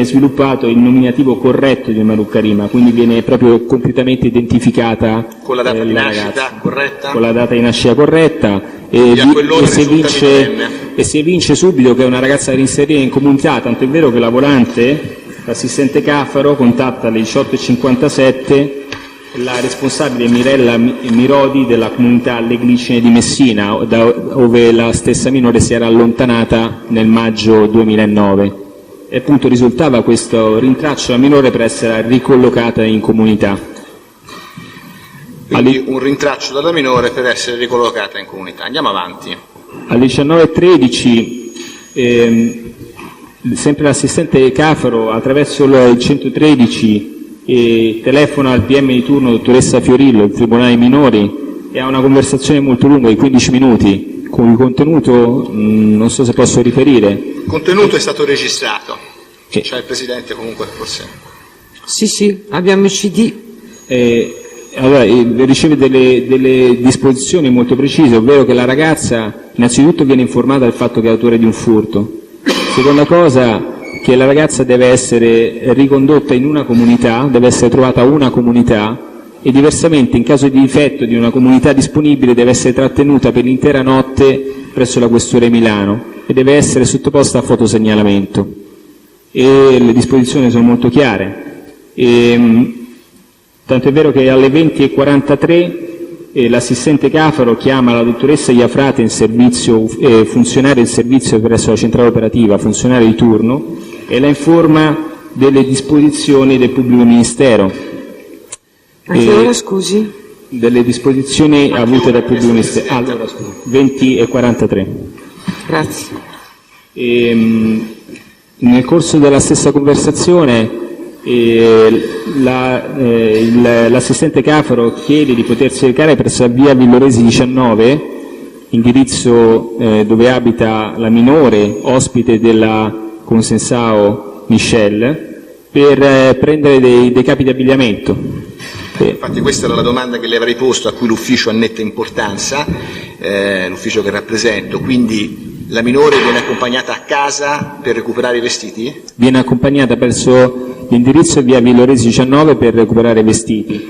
Speaker 3: sviluppato il nominativo corretto di Marug Karima, quindi viene proprio completamente identificata
Speaker 2: con la data di nascita
Speaker 3: ragazza,
Speaker 2: corretta?
Speaker 3: Con la data di nascita corretta,
Speaker 2: e
Speaker 3: si evince subito che è una ragazza da inserire in comunità, tant'è vero che la volante, l'assistente Cafaro, contatta alle 18.57 la responsabile Mirella Mirodi della comunità Le Glicine di Messina, dove la stessa minore si era allontanata nel maggio 2009. E appunto risultava questo rintraccio alla minore per essere ricollocata in comunità.
Speaker 2: Quindi un rintraccio dalla minore per essere ricollocata in comunità. Andiamo avanti.
Speaker 3: Alle 19.13 sempre l'assistente Cafaro, attraverso il 113, telefona al PM di turno, dottoressa Fiorillo, il Tribunale Minori, e ha una conversazione molto lunga di 15 minuti, con il contenuto non so se posso riferire.
Speaker 2: Il contenuto è stato registrato, c'è il Presidente comunque forse.
Speaker 1: Sì, abbiamo il CD.
Speaker 3: Allora, riceve delle disposizioni molto precise, ovvero che la ragazza innanzitutto viene informata del fatto che è autore di un furto. Seconda cosa, che la ragazza deve essere ricondotta in una comunità, deve essere trovata una comunità, e diversamente in caso di difetto di una comunità disponibile deve essere trattenuta per l'intera notte presso la Questura di Milano e deve essere sottoposta a fotosegnalamento. E le disposizioni sono molto chiare. Tanto è vero che alle 20.43 l'assistente Cafaro chiama la dottoressa Iafrate in servizio, funzionario in servizio presso la centrale operativa, funzionario di turno, e la informa delle disposizioni del pubblico ministero.
Speaker 1: A che ora, scusi?
Speaker 3: Delle disposizioni avute dal pubblico ministero. Allora, scusi, 20.43.
Speaker 1: Grazie.
Speaker 3: Nel corso della stessa conversazione l'assistente Cafaro chiede di potersi recare presso via Villoresi 19, indirizzo dove abita la minore, ospite della Consensao Michelle, per prendere dei capi di abbigliamento.
Speaker 2: Infatti questa era la domanda che le avrei posto, a cui l'ufficio ha netta importanza, l'ufficio che rappresento. Quindi la minore viene accompagnata a casa per recuperare i vestiti?
Speaker 3: Viene accompagnata verso l'indirizzo via Villoresi 19 per recuperare i vestiti.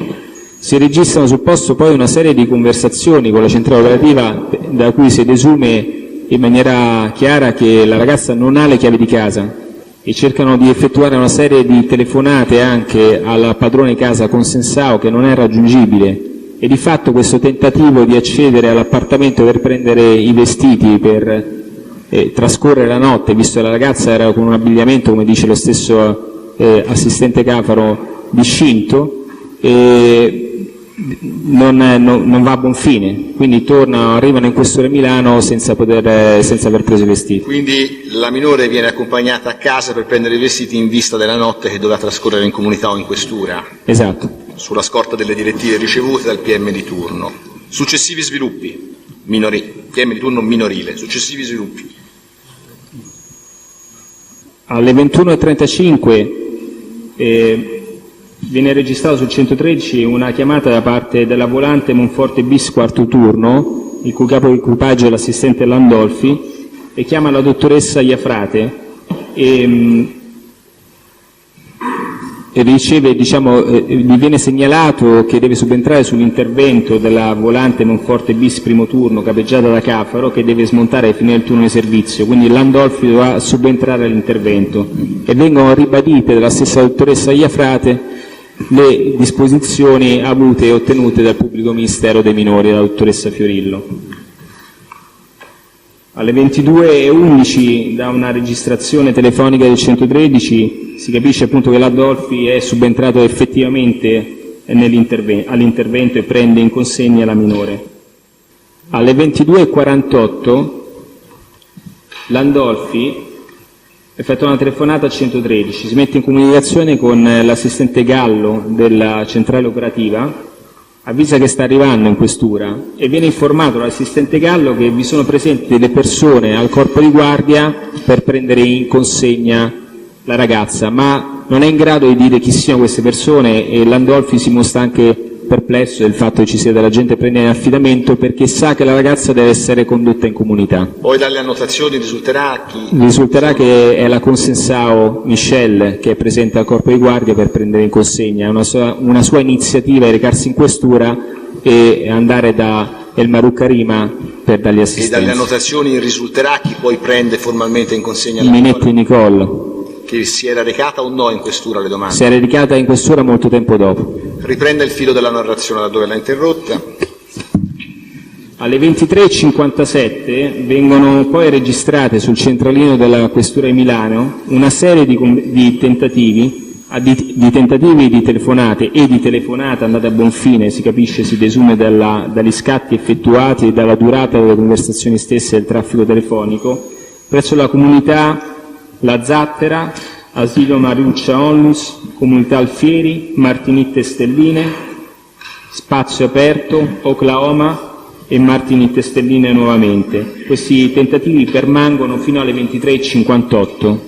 Speaker 3: Si registrano sul posto poi una serie di conversazioni con la centrale operativa, da cui si desume in maniera chiara che la ragazza non ha le chiavi di casa, e cercano di effettuare una serie di telefonate anche al padrone casa Consensao, che non è raggiungibile, e di fatto questo tentativo di accedere all'appartamento per prendere i vestiti per trascorrere la notte, visto che la ragazza era con un abbigliamento, come dice lo stesso assistente Cafaro, discinto, non va a buon fine, quindi arrivano in questura Milano senza aver preso i vestiti.
Speaker 2: Quindi la minore viene accompagnata a casa per prendere i vestiti in vista della notte che dovrà trascorrere in comunità o in questura.
Speaker 3: Esatto.
Speaker 2: Sulla scorta delle direttive ricevute dal PM di turno. Successivi sviluppi, PM di turno minorile, successivi sviluppi.
Speaker 3: Alle 21.35 viene registrato sul 113 una chiamata da parte della volante Monforte bis quarto turno, il cui capo di equipaggio è l'assistente Landolfi, e chiama la dottoressa Iafrate e riceve, gli viene segnalato che deve subentrare sull'intervento della volante Monforte bis primo turno capeggiata da Cafaro, che deve smontare ai fine del turno di servizio, quindi Landolfi dovrà subentrare all'intervento, e vengono ribadite dalla stessa dottoressa Iafrate le disposizioni avute e ottenute dal pubblico ministero dei minori, dalla dottoressa Fiorillo. Alle 22.11 da una registrazione telefonica del 113 si capisce appunto che Landolfi è subentrato effettivamente all'intervento e prende in consegna la minore. Alle 22.48 Landolfi effettua una telefonata a 113, si mette in comunicazione con l'assistente Gallo della centrale operativa, avvisa che sta arrivando in questura e viene informato dall'assistente Gallo che vi sono presenti delle persone al corpo di guardia per prendere in consegna la ragazza, ma non è in grado di dire chi siano queste persone e Landolfi si mostra anche perplesso del fatto che ci sia della gente a prendere in affidamento perché sa che la ragazza deve essere condotta in comunità.
Speaker 2: Poi dalle annotazioni risulterà
Speaker 3: che è la consensao Michelle che è presente al corpo di guardia per prendere in consegna, una sua iniziativa è recarsi in questura e andare da El Marukarima per dargli assistenza.
Speaker 2: E dalle annotazioni risulterà chi poi prende formalmente in consegna la
Speaker 3: Minetti Nicole.
Speaker 2: Che si era recata o no in questura, le domande?
Speaker 3: Si era recata in questura molto tempo dopo.
Speaker 2: Riprenda il filo della narrazione da dove l'ha interrotta.
Speaker 3: Alle 23:57 vengono poi registrate sul centralino della questura di Milano una serie di tentativi di telefonate e di telefonate andate a buon fine, si capisce, si desume dagli scatti effettuati e dalla durata delle conversazioni stesse del traffico telefonico, presso la comunità La Zattera, Asilo Mariuccia Onlus, Comunità Alfieri, Martinitte Stelline, Spazio Aperto, Oklahoma e Martinitte Stelline nuovamente. Questi tentativi permangono fino alle 23:58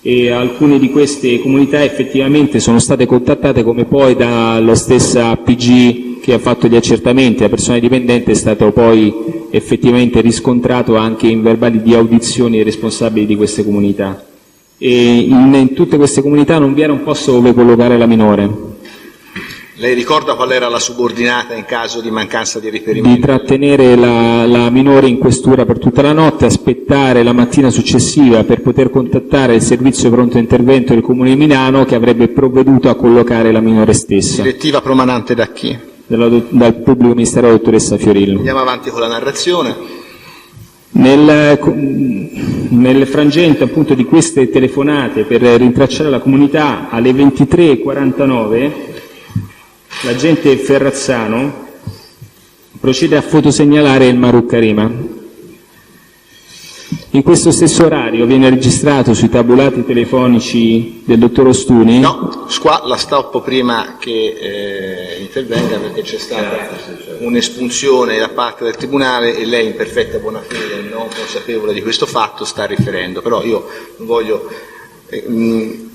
Speaker 3: e alcune di queste comunità effettivamente sono state contattate, come poi dallo stessa PG che ha fatto gli accertamenti, la persona dipendente è stato poi effettivamente riscontrato anche in verbali di audizioni dei responsabili di queste comunità. E in tutte queste comunità non vi era un posto dove collocare la minore.
Speaker 2: Lei ricorda qual era la subordinata in caso di mancanza di riferimento?
Speaker 3: Di trattenere la minore in questura per tutta la notte, aspettare la mattina successiva per poter contattare il servizio pronto intervento del Comune di Milano che avrebbe provveduto a collocare la minore stessa.
Speaker 2: Direttiva promanante da chi?
Speaker 3: Dal pubblico ministero della dottoressa Fiorillo.
Speaker 2: Andiamo avanti con la narrazione.
Speaker 3: Nel frangente appunto di queste telefonate per rintracciare la comunità, alle 23:49 l'agente Ferrazzano procede a fotosegnalare il Marukarima. In questo stesso orario viene registrato sui tabulati telefonici del dottor Ostuni.
Speaker 2: No, qua la stoppo prima che intervenga perché c'è stata un'espunzione da parte del Tribunale e lei in perfetta buona fede, non consapevole di questo fatto, sta riferendo. Però io non voglio...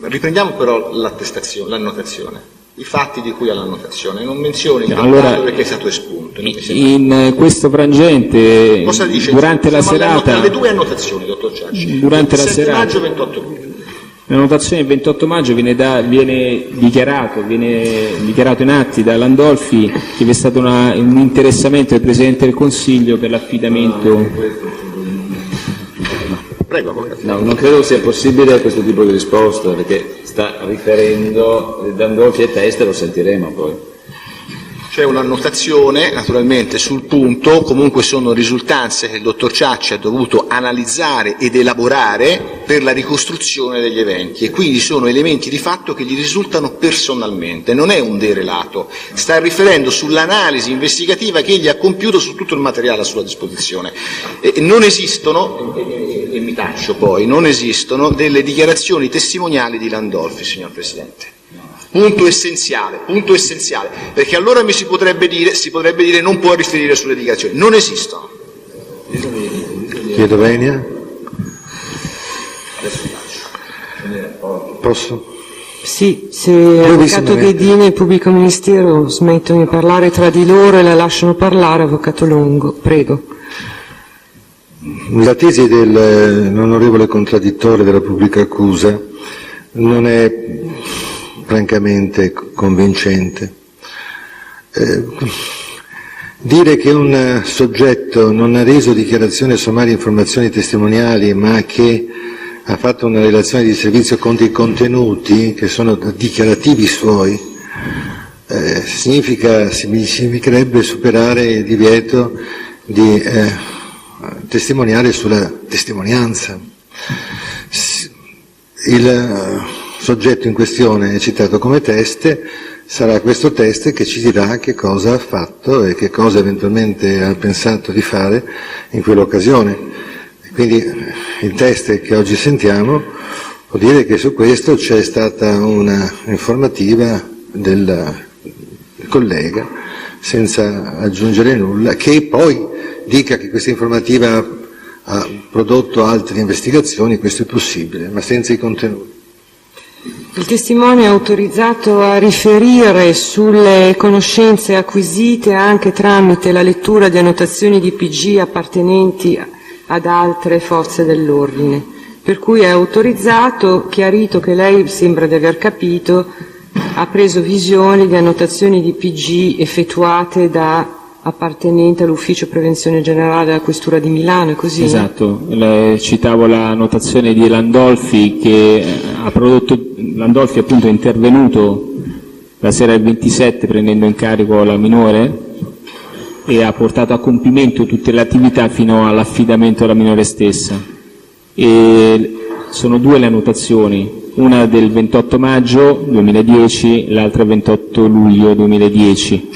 Speaker 2: riprendiamo però l'annotazione. I fatti di cui all'annotazione, non menzioni il dettaglio perché è stato espunto.
Speaker 3: In questo frangente,
Speaker 2: cosa dice?
Speaker 3: Durante la serata,
Speaker 2: alle due annotazioni, dottor Ciacci.
Speaker 3: Durante la serata,
Speaker 2: maggio 28 luglio.
Speaker 3: L'annotazione del 28 maggio viene dichiarato in atti da Landolfi che vi è stato un interessamento del Presidente del Consiglio per l'affidamento.
Speaker 2: Prego, avvocato.
Speaker 4: No, non credo sia possibile questo tipo di risposta perché sta riferendo Landolfi e testa, lo sentiremo poi.
Speaker 2: C'è un'annotazione naturalmente sul punto, comunque sono risultanze che il dottor Ciacci ha dovuto analizzare ed elaborare per la ricostruzione degli eventi e quindi sono elementi di fatto che gli risultano personalmente, non è un derelato, sta riferendo sull'analisi investigativa che egli ha compiuto su tutto il materiale a sua disposizione. Non esistono, e mi taccio poi, non esistono delle dichiarazioni testimoniali di Landolfi, signor Presidente. Punto essenziale, perché allora si potrebbe dire non può riferire sulle dichiarazioni, non esistono.
Speaker 5: Chiedo venia. Posso?
Speaker 1: Sì, se l'avvocato Ghedini e il pubblico ministero smettono di parlare tra di loro e la lasciano parlare, avvocato Longo, prego.
Speaker 5: La tesi dell'onorevole contraddittore della pubblica accusa non è francamente convincente. Dire che un soggetto non ha reso dichiarazioni o sommarie informazioni testimoniali ma che ha fatto una relazione di servizio con dei contenuti che sono dichiarativi suoi significherebbe superare il divieto di testimoniare sulla testimonianza. Il soggetto in questione è citato come teste, sarà questo teste che ci dirà che cosa ha fatto e che cosa eventualmente ha pensato di fare in quell'occasione. Quindi il teste che oggi sentiamo Vuol dire che su questo c'è stata una informativa del collega, senza aggiungere nulla, che poi dica che questa informativa ha prodotto altre investigazioni, questo è possibile, ma senza i contenuti.
Speaker 1: Il testimone è autorizzato a riferire sulle conoscenze acquisite anche tramite la lettura di annotazioni di PG appartenenti ad altre forze dell'ordine, per cui è autorizzato, chiarito che lei sembra di aver capito, ha preso visione di annotazioni di PG effettuate da appartenente all'Ufficio Prevenzione Generale della Questura di Milano, è così?
Speaker 3: Esatto, citavo la notazione di Landolfi che ha prodotto, Landolfi appunto è intervenuto la sera del 27 prendendo in carico la minore e ha portato a compimento tutte le attività fino all'affidamento della minore stessa. E sono due le annotazioni, una del 28 maggio 2010, l'altra 28 luglio 2010.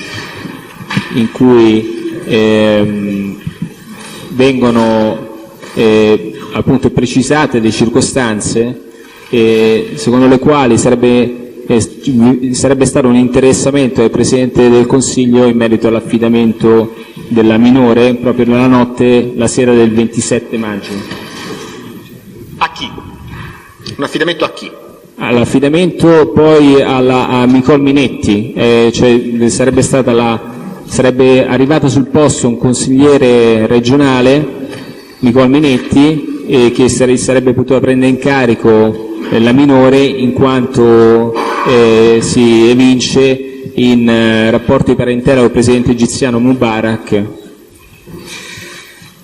Speaker 3: In cui vengono appunto precisate le circostanze secondo le quali sarebbe stato un interessamento del Presidente del Consiglio in merito all'affidamento della minore proprio nella notte, la sera del 27 maggio.
Speaker 2: A chi? Un affidamento a chi?
Speaker 3: All'affidamento poi a Nicole Minetti, cioè sarebbe arrivato sul posto un consigliere regionale, Nicole Minetti, che sarebbe potuto prendere in carico la minore in quanto si evince in rapporto di parentela col presidente egiziano Mubarak.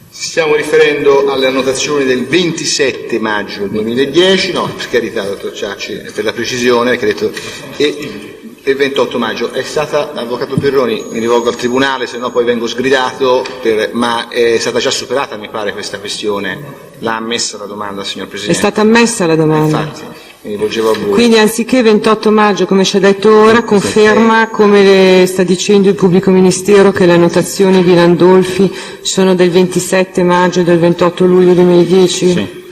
Speaker 2: Stiamo riferendo alle annotazioni del 27 maggio 2010, no, per carità, dottor Ciacci, per la precisione, che ha detto, e 28 maggio. È stata, avvocato Perroni, mi rivolgo al Tribunale, se no poi vengo sgridato, ma è stata già superata, mi pare, questa questione. L'ha ammessa la domanda, signor
Speaker 1: È
Speaker 2: Presidente?
Speaker 1: stata ammessa la domanda.
Speaker 2: Infatti, mi rivolgevo a voi.
Speaker 1: Quindi anziché 28 maggio, come ci ha detto ora, conferma, come sta dicendo il Pubblico Ministero, che le annotazioni di Landolfi sono del 27 maggio e del 28 luglio 2010?
Speaker 3: Sì.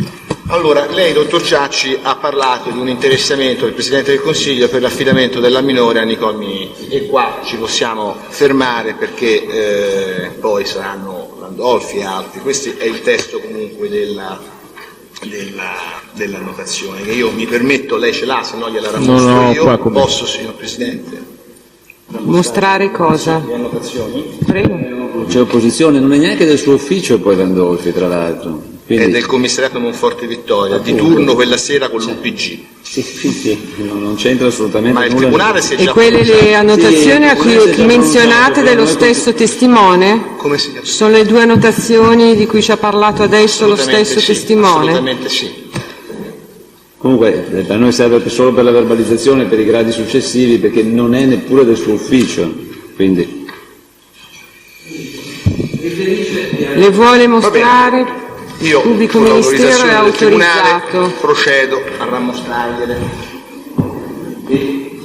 Speaker 2: Allora, lei, dottor Ciacci, ha parlato di un interessamento del Presidente del Consiglio per l'affidamento della minore a Nicole Minetti, e qua ci possiamo fermare perché poi saranno Landolfi e altri. Questo è il testo comunque dell'annotazione, che io mi permetto, lei ce l'ha, se no gliela mostro
Speaker 3: No,
Speaker 2: io.
Speaker 3: qua come?
Speaker 2: Posso, signor Presidente?
Speaker 1: Mostrare cosa?
Speaker 2: Le annotazioni?
Speaker 1: Prego.
Speaker 4: C'è opposizione, non è neanche del suo ufficio poi Landolfi, tra l'altro.
Speaker 2: È
Speaker 4: Quindi,
Speaker 2: del commissariato Monforte Vittoria, di turno quella sera con l'UPG.
Speaker 4: sì, non c'entra assolutamente
Speaker 2: Ma il
Speaker 4: nulla.
Speaker 2: Tribunale si è
Speaker 1: E
Speaker 2: già
Speaker 1: quelle le annotazioni a cui
Speaker 4: Sì,
Speaker 1: menzionate dello
Speaker 4: noi-
Speaker 1: stesso testimone?
Speaker 2: Come si chiama?
Speaker 1: Sono le due annotazioni di cui ci ha parlato adesso lo
Speaker 2: Assolutamente
Speaker 1: stesso
Speaker 2: sì,
Speaker 1: testimone?
Speaker 2: Assolutamente sì.
Speaker 4: Comunque da noi serve solo per la verbalizzazione per i gradi successivi, perché non è neppure del suo ufficio. Quindi
Speaker 1: Le vuole mostrare?
Speaker 2: Io,
Speaker 1: Il Pubblico
Speaker 2: con
Speaker 1: Ministero è
Speaker 2: l'autorizzazione del Tribunale,
Speaker 1: autorizzato.
Speaker 2: procedo a rammostrargliele. E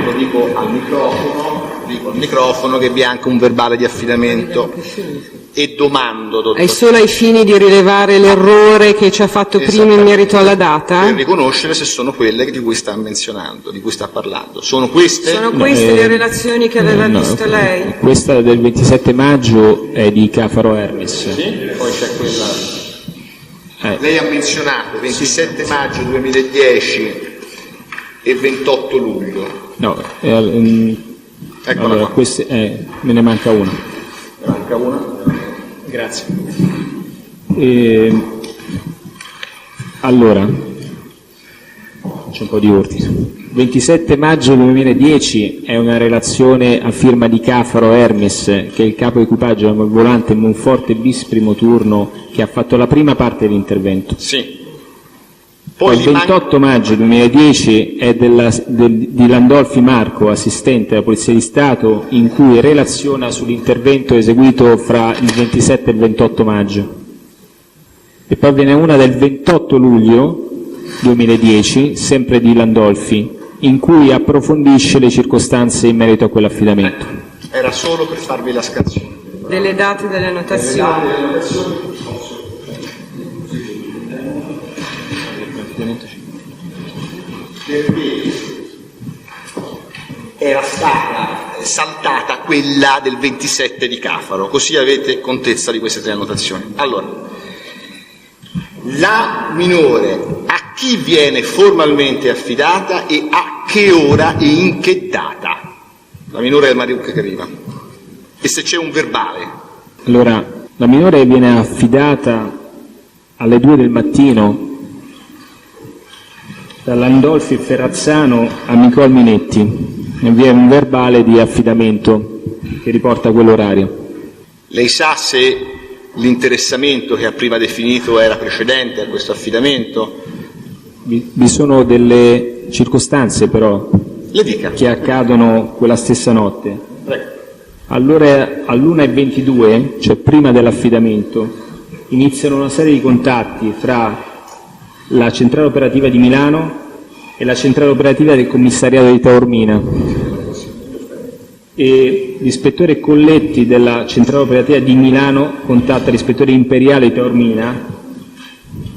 Speaker 2: lo dico al microfono che vi è anche un verbale di affidamento. E domando, dottor
Speaker 1: È solo ai fini di rilevare l'errore che ci ha fatto prima in merito alla data?
Speaker 2: per riconoscere se sono quelle di cui sta menzionando, di cui sta parlando. Sono queste?
Speaker 1: Sono queste le relazioni che aveva visto lei?
Speaker 3: Questa del 27 maggio è di Cafaro Hermes.
Speaker 2: Poi c'è quella.
Speaker 3: Eh.
Speaker 2: Lei ha menzionato 27 maggio 2010 e 28 luglio.
Speaker 3: No,
Speaker 2: Eccola
Speaker 3: allora,
Speaker 2: qua.
Speaker 3: me ne manca una.
Speaker 2: Manca una.
Speaker 3: Grazie. Allora, c'è un po' di ordine. 27 maggio 2010 è una relazione a firma di Cafaro Hermes, che è il capo equipaggio del volante Monforte bis primo turno, che ha fatto la prima parte dell'intervento.
Speaker 2: Sì.
Speaker 3: Poi il
Speaker 2: gli manca-
Speaker 3: 28 maggio 2010 è di Landolfi Marco, assistente della Polizia di Stato, in cui relaziona sull'intervento eseguito fra il 27 e il 28 maggio. E poi viene una del 28 luglio 2010, sempre di Landolfi, in cui approfondisce le circostanze in merito a quell'affidamento.
Speaker 2: Era solo per farvi la scansione.
Speaker 1: Delle date delle annotazioni.
Speaker 2: era stata saltata quella del 27 di Cafaro, così avete contezza di queste 3 annotazioni. Allora, la minore a chi viene formalmente affidata e a che ora e in che data? La minore del Maruk Karima. E se c'è un verbale?
Speaker 3: Allora, la minore viene affidata alle 2 del mattino da Landolfi Ferrazzano a Nicole Minetti. E vi è un verbale di affidamento che riporta quell'orario.
Speaker 2: Lei sa se l'interessamento che ha prima definito era precedente a questo affidamento?
Speaker 3: Vi sono delle circostanze però
Speaker 2: Le dica.
Speaker 3: che accadono quella stessa notte.
Speaker 2: Prego.
Speaker 3: Allora, all'1:22, cioè prima dell'affidamento, iniziano una serie di contatti fra la centrale operativa di Milano e la centrale operativa del commissariato di Taormina. E l'ispettore Colletti della centrale operativa di Milano contatta l'ispettore imperiale di Taormina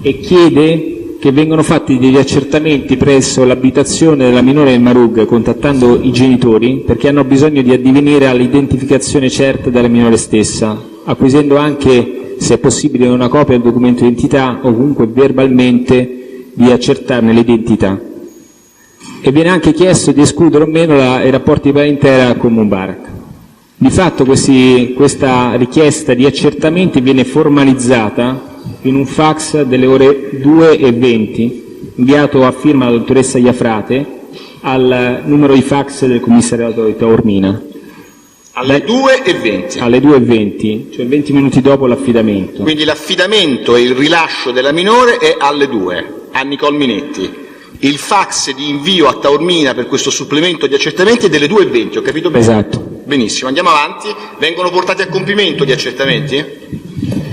Speaker 3: e chiede che vengano fatti degli accertamenti presso l'abitazione della minore del Marug, contattando i genitori, perché hanno bisogno di addivenire all'identificazione certa della minore stessa, acquisendo anche, se è possibile, una copia del documento di identità o comunque verbalmente di accertarne l'identità. E viene anche chiesto di escludere o meno i rapporti di parentela con Mubarak. Di fatto questa richiesta di accertamenti viene formalizzata in un fax delle ore 2:20, inviato a firma della dottoressa Iafrate al numero di fax del commissariato di Taormina.
Speaker 2: Alle 2:20.
Speaker 3: Alle 2:20, cioè 20 minuti dopo l'affidamento.
Speaker 2: Quindi l'affidamento e il rilascio della minore è alle 2, a Nicole Minetti. Il fax di invio a Taormina per questo supplemento di accertamenti è delle 2:20, ho capito bene?
Speaker 3: Esatto.
Speaker 2: Benissimo, andiamo avanti. Vengono portati a compimento gli accertamenti?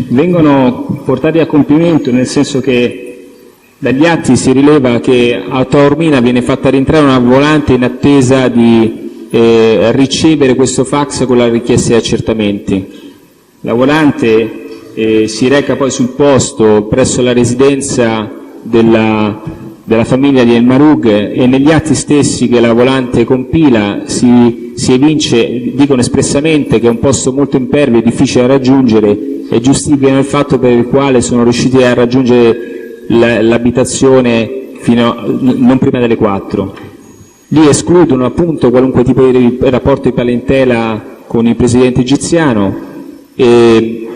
Speaker 3: Vengono portati a compimento nel senso che dagli atti si rileva che a Taormina viene fatta rientrare una volante in attesa di ricevere questo fax con la richiesta di accertamenti. La volante si reca poi sul posto presso la residenza della famiglia di El Marug e negli atti stessi che la volante compila si evince, dicono espressamente che è un posto molto impervio e difficile da raggiungere e giustificano il fatto per il quale sono riusciti a raggiungere l'abitazione non prima delle 4. Lì escludono appunto qualunque tipo di rapporto di parentela con il presidente egiziano e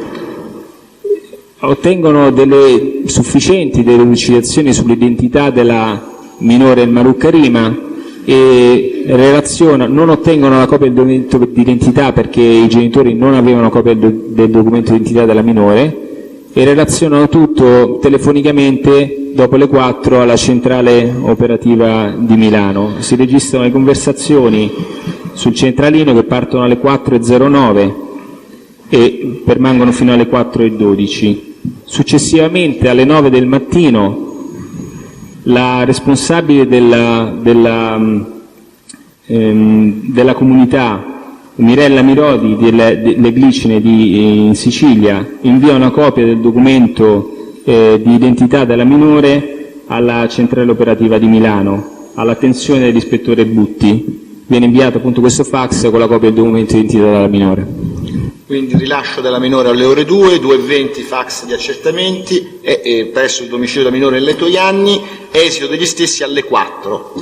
Speaker 3: ottengono delle sufficienti delucidazioni sull'identità della minore El Maruk Karima e non ottengono la copia del documento di identità perché i genitori non avevano copia del documento di identità della minore e relazionano tutto telefonicamente dopo le 4 alla centrale operativa di Milano. Si registrano le conversazioni sul centralino che partono alle 4:09 e permangono fino alle 4:12. Successivamente alle 9 del mattino la responsabile della comunità, Mirella Mirodi delle Glicine in Sicilia, invia una copia del documento di identità della minore alla centrale operativa di Milano, all'attenzione dell'ispettore Butti. Viene inviato appunto questo fax con la copia del documento di identità della minore.
Speaker 2: Quindi rilascio della minore alle ore 2, 2:20 fax di accertamenti presso il domicilio della minore nelle Toianni, esito degli stessi alle 4,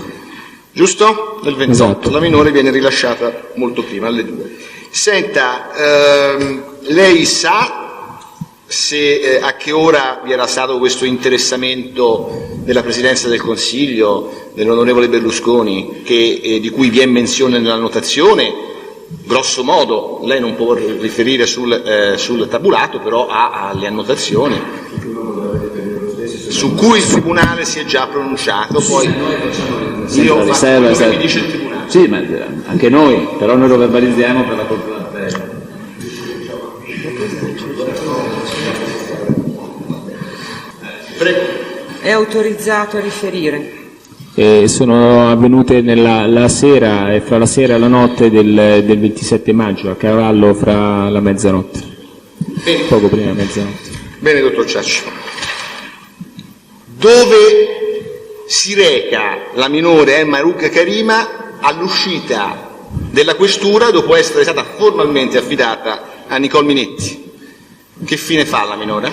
Speaker 2: giusto? Del 28.
Speaker 3: Esatto.
Speaker 2: La minore viene rilasciata molto prima, alle 2. Senta, lei sa se a che ora vi era stato questo interessamento della Presidenza del Consiglio, dell'onorevole Berlusconi, di cui vi è menzione nella notazione? Grosso modo, lei non può riferire sul tabulato, però ha le annotazioni su cui il Tribunale si è già pronunciato. Poi io ho fatto quello che mi dice il Tribunale.
Speaker 4: Sì, ma anche noi, però noi lo verbalizziamo per la cultura prego.
Speaker 2: Prego.
Speaker 1: È autorizzato a riferire.
Speaker 3: Sono avvenute la sera, fra la sera e la notte del 27 maggio, a cavallo fra la mezzanotte, poco prima della mezzanotte.
Speaker 2: Bene, dottor Ciacci. Dove si reca la minore Maruca Karima all'uscita della questura dopo essere stata formalmente affidata a Nicole Minetti. Che fine fa la minore?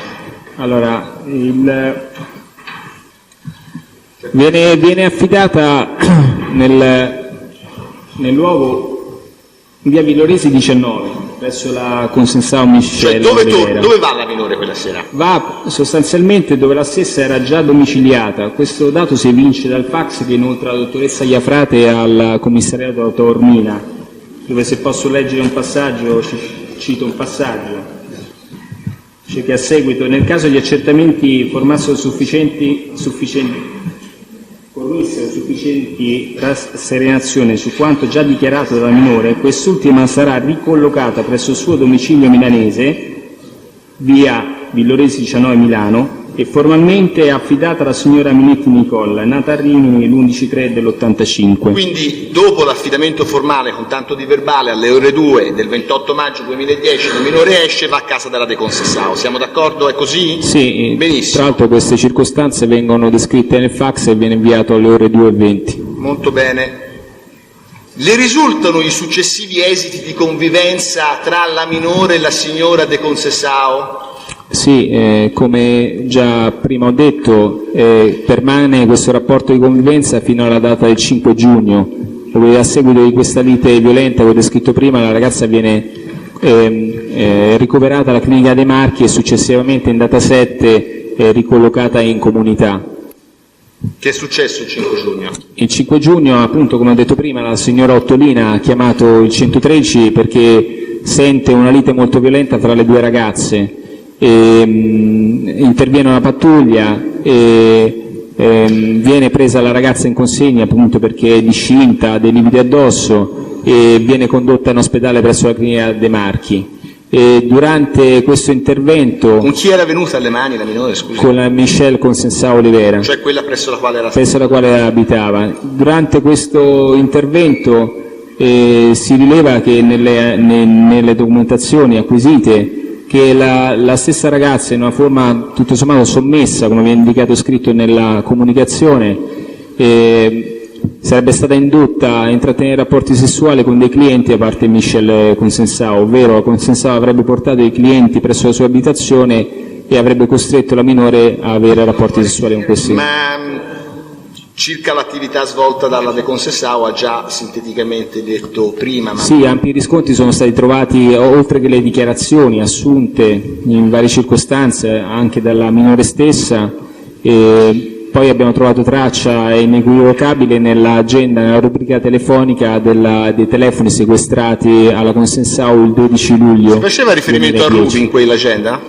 Speaker 3: Allora, viene affidata nel luogo in via Villoresi 19, presso la Consensao Michel.
Speaker 2: Cioè dove va la minore quella sera?
Speaker 3: Va sostanzialmente dove la stessa era già domiciliata. Questo dato si evince dal fax che inoltra la dottoressa Iafrate al commissariato a Taormina, dove, se posso leggere un passaggio, cito un passaggio. Cioè che a seguito, nel caso gli accertamenti fornissero sufficienti rasserenazione su quanto già dichiarato dalla minore, quest'ultima sarà ricollocata presso il suo domicilio milanese, via Villoresi 19 Milano, e formalmente affidata alla signora Minetti Nicola, nata a Rimini l'11/3 dell'85.
Speaker 2: Quindi dopo l'affidamento formale con tanto di verbale alle ore 2 del 28 maggio 2010 la minore esce e va a casa della De Concesao. Siamo d'accordo? È così?
Speaker 3: Sì,
Speaker 2: benissimo.
Speaker 3: Tra l'altro queste circostanze vengono descritte nel fax e viene inviato alle ore 2:20.
Speaker 2: Molto bene. Le risultano i successivi esiti di convivenza tra la minore e la signora De Concesao?
Speaker 3: Sì, come già prima ho detto, permane questo rapporto di convivenza fino alla data del 5 giugno, dove a seguito di questa lite violenta che ho descritto prima la ragazza viene ricoverata alla clinica dei Marchi e successivamente in data 7 ricollocata in comunità.
Speaker 2: Che è successo il 5 giugno?
Speaker 3: Il 5 giugno, appunto, come ho detto prima, la signora Ottolina ha chiamato il 113 perché sente una lite molto violenta tra le due ragazze. Interviene una pattuglia e viene presa la ragazza in consegna, appunto perché è discinta, ha dei lividi addosso, e viene condotta in ospedale presso la clinica dei Marchi. E durante questo intervento,
Speaker 2: con chi era venuta alle mani la minore, scusi?
Speaker 3: Con la Michelle Consensao Olivera,
Speaker 2: cioè quella presso la quale
Speaker 3: abitava. Durante questo intervento si rileva che nelle documentazioni acquisite che la stessa ragazza, in una forma tutto sommato sommessa, come viene indicato scritto nella comunicazione, sarebbe stata indotta a intrattenere rapporti sessuali con dei clienti da parte di Michelle Consensao, ovvero Consensao avrebbe portato i clienti presso la sua abitazione e avrebbe costretto la minore a avere rapporti sessuali con questi.
Speaker 2: Ma circa l'attività svolta dalla De Concesao ha già sinteticamente detto prima.
Speaker 3: Sì, ampi riscontri sono stati trovati, oltre che le dichiarazioni assunte in varie circostanze anche dalla minore stessa, poi abbiamo trovato traccia inequivocabile nell'agenda, nella rubrica telefonica dei telefoni sequestrati alla Consensao il 12 luglio.
Speaker 2: Si faceva riferimento 2010. A Ruby in quell'agenda?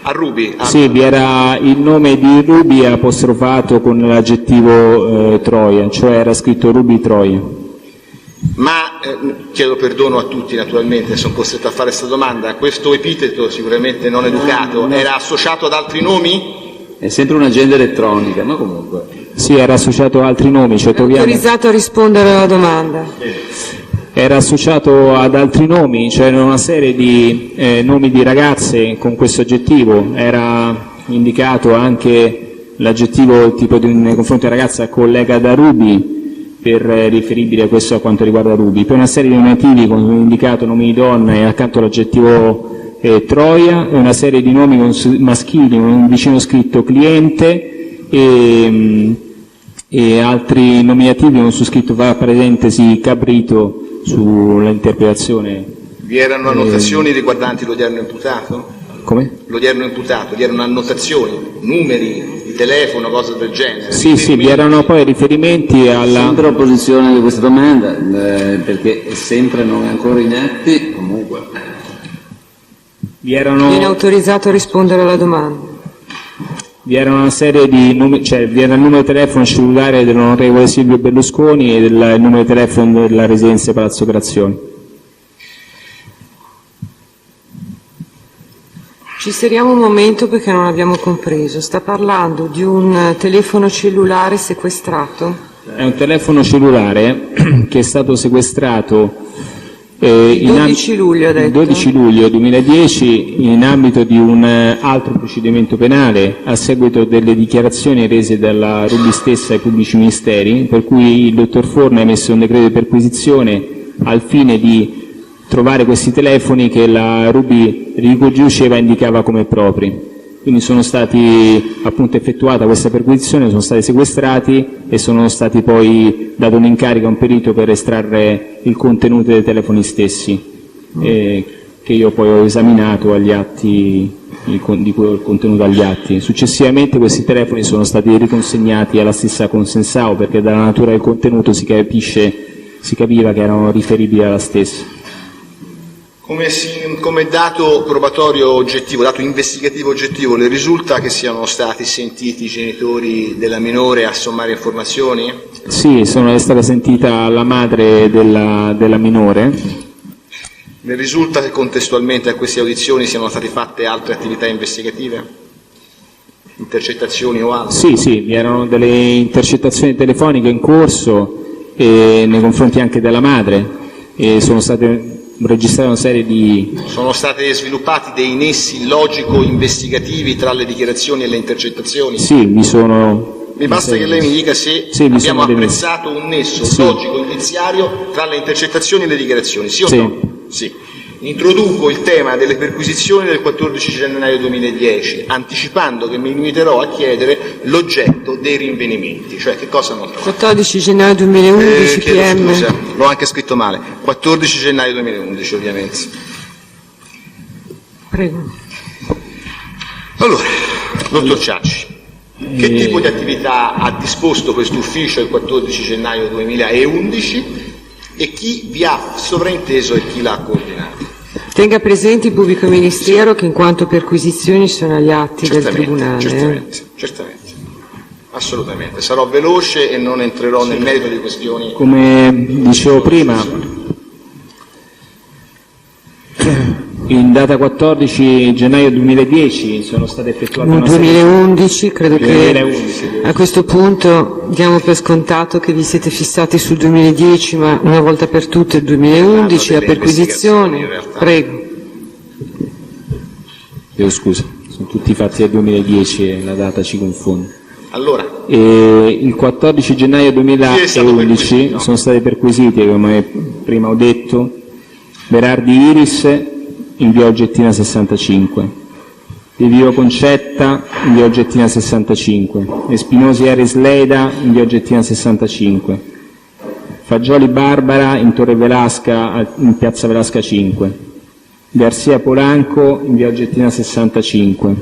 Speaker 2: A Ruby?
Speaker 3: Sì, vi era il nome di Ruby apostrofato con l'aggettivo Troia, cioè era scritto Ruby Troia.
Speaker 2: Ma, chiedo perdono a tutti naturalmente, sono costretto a fare questa domanda, questo epiteto sicuramente non educato era associato ad altri nomi?
Speaker 4: È sempre un'agenda elettronica, ma comunque.
Speaker 3: Sì, era associato a altri nomi. Cioè
Speaker 1: autorizzato a rispondere alla domanda.
Speaker 3: Era associato ad altri nomi, cioè una serie di nomi di ragazze con questo aggettivo. Era indicato anche l'aggettivo tipo nei confronti della ragazza collega da Ruby, per riferibile a questo a quanto riguarda Ruby. Per una serie di nominativi con indicato nomi di donna e accanto l'aggettivo Troia, e una serie di nomi maschili, un vicino scritto cliente e altri nominativi con su scritto va parentesi Cabrito sull'interpretazione.
Speaker 2: Vi erano annotazioni riguardanti l'odierno imputato?
Speaker 3: Come?
Speaker 2: L'odierno imputato, vi erano annotazioni, numeri di telefono, cose del genere?
Speaker 3: Sì, vi erano poi riferimenti alla...
Speaker 4: Sempre opposizione di questa domanda, perché è sempre non è ancora in atti, comunque.
Speaker 1: Viene autorizzato a rispondere alla domanda.
Speaker 3: Vi era una serie di numeri, cioè vi era il numero di telefono cellulare dell'onorevole Silvio Berlusconi e il numero di telefono della residenza Palazzo Grazioni.
Speaker 1: Ci seriamo un momento perché non abbiamo compreso. Sta parlando di un telefono cellulare sequestrato?
Speaker 3: È un telefono cellulare che è stato sequestrato
Speaker 1: Il 12 luglio, ha detto.
Speaker 3: Il 12 luglio 2010, in ambito di un altro procedimento penale, a seguito delle dichiarazioni rese dalla Ruby stessa ai pubblici ministeri, per cui il dottor Forna ha emesso un decreto di perquisizione al fine di trovare questi telefoni che la Ruby ricongiungeva e indicava come propri. Quindi sono stati appunto effettuata questa perquisizione, sono stati sequestrati e sono stati poi dato un incarico a un perito per estrarre il contenuto dei telefoni stessi, che io poi ho esaminato agli atti, di cui ho il contenuto agli atti. Successivamente questi telefoni sono stati riconsegnati alla stessa Consensao, perché dalla natura del contenuto si capiva che erano riferibili alla stessa.
Speaker 2: Come dato probatorio oggettivo, dato investigativo oggettivo, le risulta che siano stati sentiti i genitori della minore a sommare informazioni?
Speaker 3: Sì, è stata sentita la madre della minore.
Speaker 2: Le risulta che contestualmente a queste audizioni siano state fatte altre attività investigative? Intercettazioni o altro?
Speaker 3: Sì, vi erano delle intercettazioni telefoniche in corso nei confronti anche della madre e sono state registrare una serie di...
Speaker 2: Sono stati sviluppati dei nessi logico-investigativi tra le dichiarazioni e le intercettazioni?
Speaker 3: Sì, mi sono...
Speaker 2: Mi basta che lei mi dica se abbiamo apprezzato un nesso logico-indiziario tra le intercettazioni e le dichiarazioni, sì o no? Sì. Introduco il tema delle perquisizioni del 14 gennaio 2010, anticipando che mi limiterò a chiedere l'oggetto dei rinvenimenti, cioè che cosa hanno trovato.
Speaker 1: 14 gennaio 2011, PM.
Speaker 2: Scusa, l'ho anche scritto male, 14 gennaio 2011 ovviamente.
Speaker 1: Prego.
Speaker 2: Allora, dottor Ciacci, che tipo di attività ha disposto questo ufficio il 14 gennaio 2011 e chi vi ha sovrainteso e chi l'ha coordinato? Tenga presente il pubblico ministero che in quanto perquisizioni sono agli atti del Tribunale. Certamente, assolutamente. Sarò veloce e non entrerò nel merito di questioni.
Speaker 3: Come dicevo prima, in data 14 gennaio 2010 sono state effettuate una serie...
Speaker 1: 2011, credo 2011, che a questo punto diamo per scontato che vi siete fissati sul 2010, ma una volta per tutte il 2011, la perquisizione. Prego.
Speaker 3: Scusa, sono tutti fatti del 2010 e la data ci confonde.
Speaker 2: Allora.
Speaker 3: Il 14 gennaio 2011 sono stati perquisiti, come prima ho detto, Berardi Iris in via Oggettina 65, Di Vivo Concetta in via Oggettina 65, Espinosi Aris Leida in via Oggettina 65, Fagioli Barbara in Torre Velasca in piazza Velasca 5, Garcia Polanco in via Oggettina 65,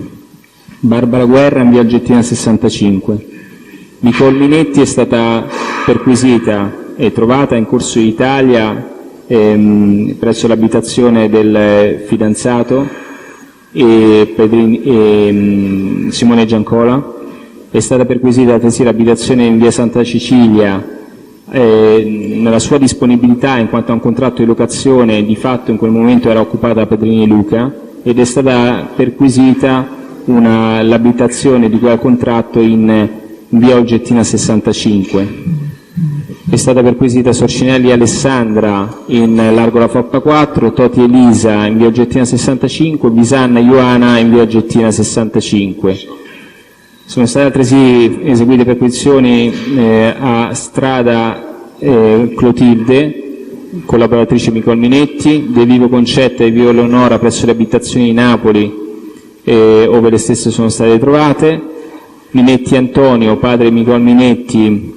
Speaker 3: Barbara Guerra in via Oggettina 65. Nicole Minetti è stata perquisita e trovata in Corso Italia presso l'abitazione del fidanzato Simone Giancola. È stata perquisita altresì l'abitazione in via Santa Cecilia nella sua disponibilità in quanto a un contratto di locazione di fatto in quel momento era occupata da Pedrini Luca, ed è stata perquisita l'abitazione di quel contratto in via Oggettina 65. È stata perquisita Sorcinelli Alessandra in largo La Foppa 4, Toti Elisa in via Oggettina 65, Bisanna Ioana in via Oggettina 65. Sono state altresì eseguite perquisizioni a strada Clotilde, collaboratrice Nicole Minetti, De Vivo Concetta e Via Leonora presso le abitazioni di Napoli, ove le stesse sono state trovate. Minetti Antonio, padre Nicole Minetti,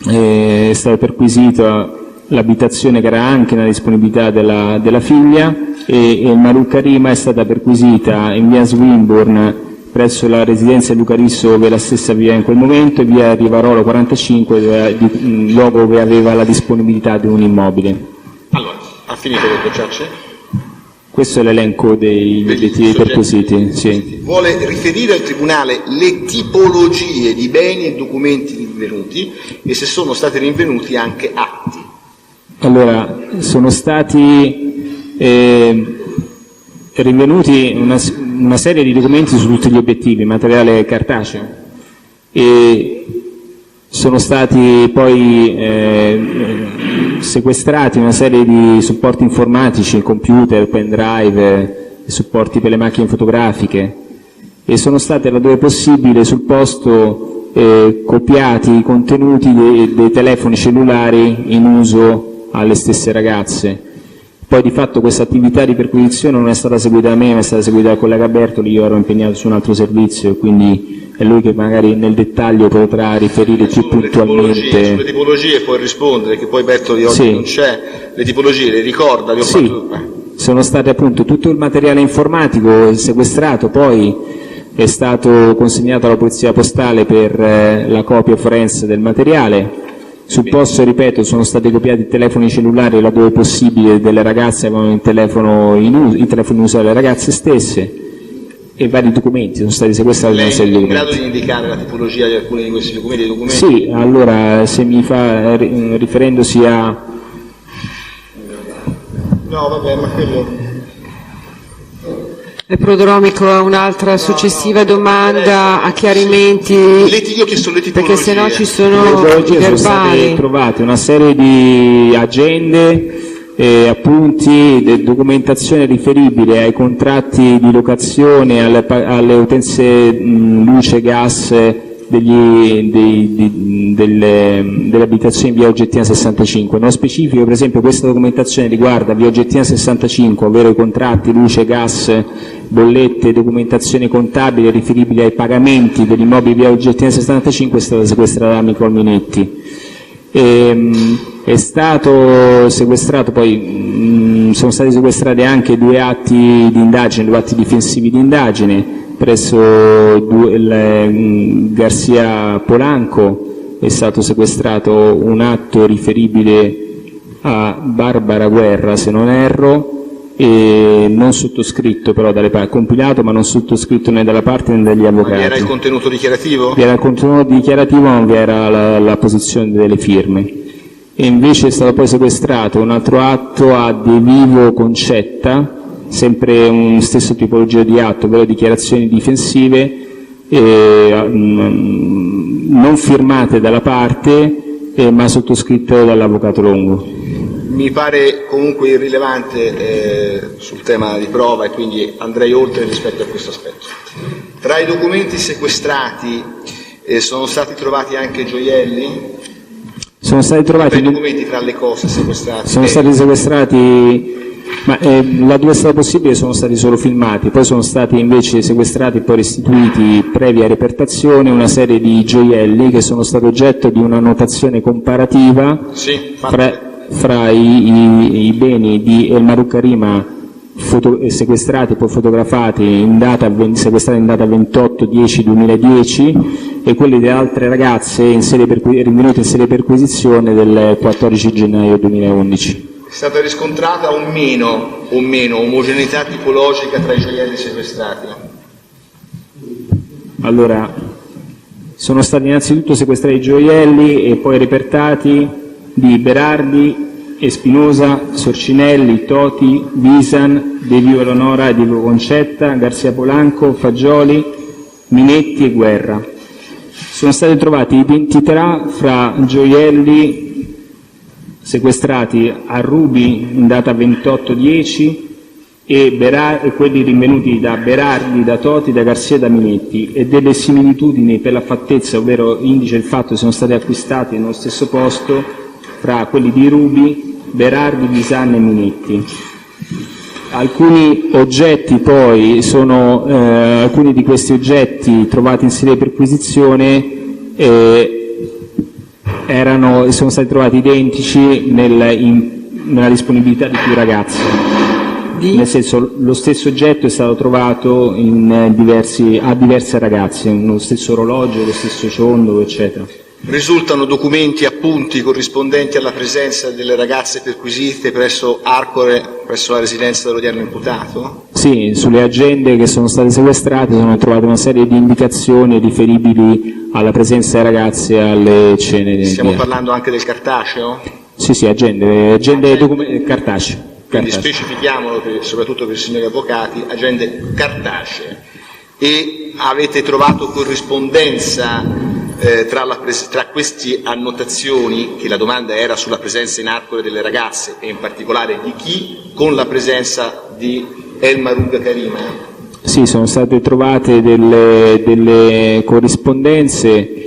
Speaker 3: è stata perquisita l'abitazione che era anche nella disponibilità della figlia, e Marucca Rima è stata perquisita in via Swinburne presso la residenza di Luca Risso, dove la stessa viveva in quel momento, e via Rivarolo 45, luogo dove aveva la disponibilità di un immobile.
Speaker 2: Allora, ha finito dottor Ciacci?
Speaker 3: Questo è l'elenco dei obiettivi perquisiti. Sì.
Speaker 2: Vuole riferire al Tribunale le tipologie di beni e documenti rinvenuti e se sono stati rinvenuti anche atti.
Speaker 3: Allora, sono stati rinvenuti una serie di documenti su tutti gli obiettivi, materiale cartaceo, e sono stati poi sequestrati una serie di supporti informatici, computer, pendrive, supporti per le macchine fotografiche, e sono state, laddove possibile, sul posto copiati i contenuti dei telefoni cellulari in uso alle stesse ragazze. Poi di fatto questa attività di perquisizione non è stata seguita da me, ma è stata seguita dal collega Bertoli. Io ero impegnato su un altro servizio, quindi è lui che magari nel dettaglio potrà riferire più puntualmente.
Speaker 2: Sulle tipologie puoi rispondere, che poi Bertoli oggi non c'è, le tipologie le ricorda? Le ho fatto...
Speaker 3: Sono state appunto tutto il materiale informatico sequestrato, poi è stato consegnato alla polizia postale per la copia forense del materiale. Sul posto, ripeto, sono stati copiati i telefoni cellulari laddove possibile delle ragazze, avevano i telefoni in uso delle ragazze stesse, e vari documenti sono stati sequestrati.
Speaker 2: Lei è in grado di indicare la tipologia di alcuni di questi documenti?
Speaker 3: Sì, allora se mi fa, riferendosi a...
Speaker 2: No, vabbè, ma quello...
Speaker 1: Il Prodromico ha un'altra successiva domanda a chiarimenti,
Speaker 2: io ho chiesto le tipologie,
Speaker 1: perché se no ci sono i
Speaker 3: sono state
Speaker 1: verbali.
Speaker 3: trovate una serie di agende, appunti, documentazione riferibile ai contratti di locazione, alle utenze luce, gas delle abitazioni in via Oggettina 65. Nello specifico, per esempio, questa documentazione riguarda via Oggettina 65, ovvero i contratti luce, gas, bollette, documentazione contabile riferibile ai pagamenti degli immobili via Oggettina 65, è stata sequestrata da Nicole Minetti. È stato sequestrato, poi sono stati sequestrati anche due atti di indagine, due atti difensivi di indagine presso Garcia Polanco. È stato sequestrato un atto riferibile a Barbara Guerra, se non erro, e non sottoscritto però dalle parti, compilato ma non sottoscritto né dalla parte né dagli avvocati.
Speaker 2: Ma vi era il contenuto dichiarativo?
Speaker 3: Vi era il contenuto dichiarativo, ma non vi era la posizione delle firme. E invece è stato poi sequestrato un altro atto a De Vivo Concetta, sempre un stesso tipologia di atto, ovvero dichiarazioni difensive, non firmate dalla parte, ma sottoscritte dall'avvocato Longo.
Speaker 2: Mi pare comunque irrilevante sul tema di prova, e quindi andrei oltre rispetto a questo aspetto. Tra i documenti sequestrati sono stati trovati anche gioielli?
Speaker 3: Sono stati trovati
Speaker 2: i documenti tra le cose sequestrate?
Speaker 3: Sono stati sequestrati, ma laddove è stato possibile sono stati solo filmati, poi sono stati invece sequestrati e poi restituiti previa repertazione una serie di gioielli che sono stati oggetto di una notazione comparativa fra i beni di El Maruccarima sequestrati e poi fotografati sequestrati in data 28/10/2010 e quelli di altre ragazze rinvenute in sede perquisizione del 14 gennaio 2011.
Speaker 2: È stata riscontrata o meno omogeneità tipologica tra i gioielli sequestrati?
Speaker 3: Allora, sono stati innanzitutto sequestrati i gioielli e poi repertati di Berardi, Espinosa, Sorcinelli, Toti, Visan, De Vivo Eleonora, De Vivo Concetta, Garcia Polanco, Fagioli, Minetti e Guerra. Sono stati trovati identità fra gioielli sequestrati a Rubi in data 28/10 e quelli rinvenuti da Berardi, da Toti, da Garcia e da Minetti, e delle similitudini per la fattezza, ovvero indice il fatto che sono stati acquistati nello stesso posto fra quelli di Rubi, Berardi, Visan e Minetti. Alcuni oggetti poi alcuni di questi oggetti trovati in sede di perquisizione sono stati trovati identici nella disponibilità di più ragazze. Nel senso, lo stesso oggetto è stato trovato a diverse ragazze, lo stesso orologio, lo stesso ciondolo, eccetera.
Speaker 2: Risultano documenti, appunti corrispondenti alla presenza delle ragazze perquisite presso Arcore, presso la residenza dell'odierno imputato?
Speaker 3: Sì, sulle agende che sono state sequestrate sono trovate una serie di indicazioni riferibili alla presenza delle ragazze alle cene.
Speaker 2: Stiamo parlando anche del cartaceo?
Speaker 3: Sì, agende cartacee.
Speaker 2: Quindi specifichiamolo, soprattutto per i signori avvocati, agende cartacee. E avete trovato corrispondenza tra queste annotazioni, che la domanda era sulla presenza in alcol delle ragazze e in particolare di chi, con la presenza di El Marouk Karima?
Speaker 3: Sì, sono state trovate delle corrispondenze,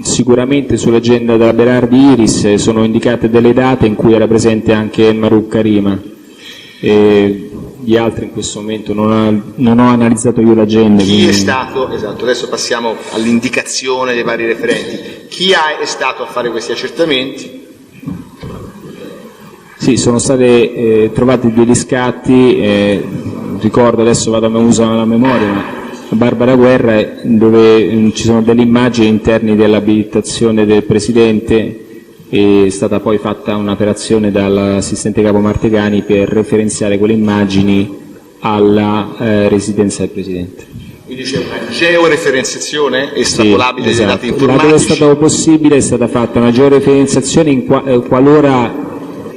Speaker 3: sicuramente sull'agenda della Berardi Iris sono indicate delle date in cui era presente anche El Marouk Karima. Gli altri in questo momento non ho analizzato io l'agenda.
Speaker 2: Chi è stato, esatto, adesso passiamo all'indicazione dei vari referenti, chi è stato a fare questi accertamenti?
Speaker 3: Sì, sono state trovati degli scatti, ricordo adesso uso la memoria, ma Barbara Guerra, dove ci sono delle immagini interni dell'abilitazione del Presidente. È stata poi fatta un'operazione dall'assistente capo Martegani per referenziare quelle immagini alla residenza del Presidente.
Speaker 2: Quindi c'è una georeferenziazione estrapolabile dei dati informatici?
Speaker 3: Laddove è stato possibile è stata fatta una georeferenziazione qualora...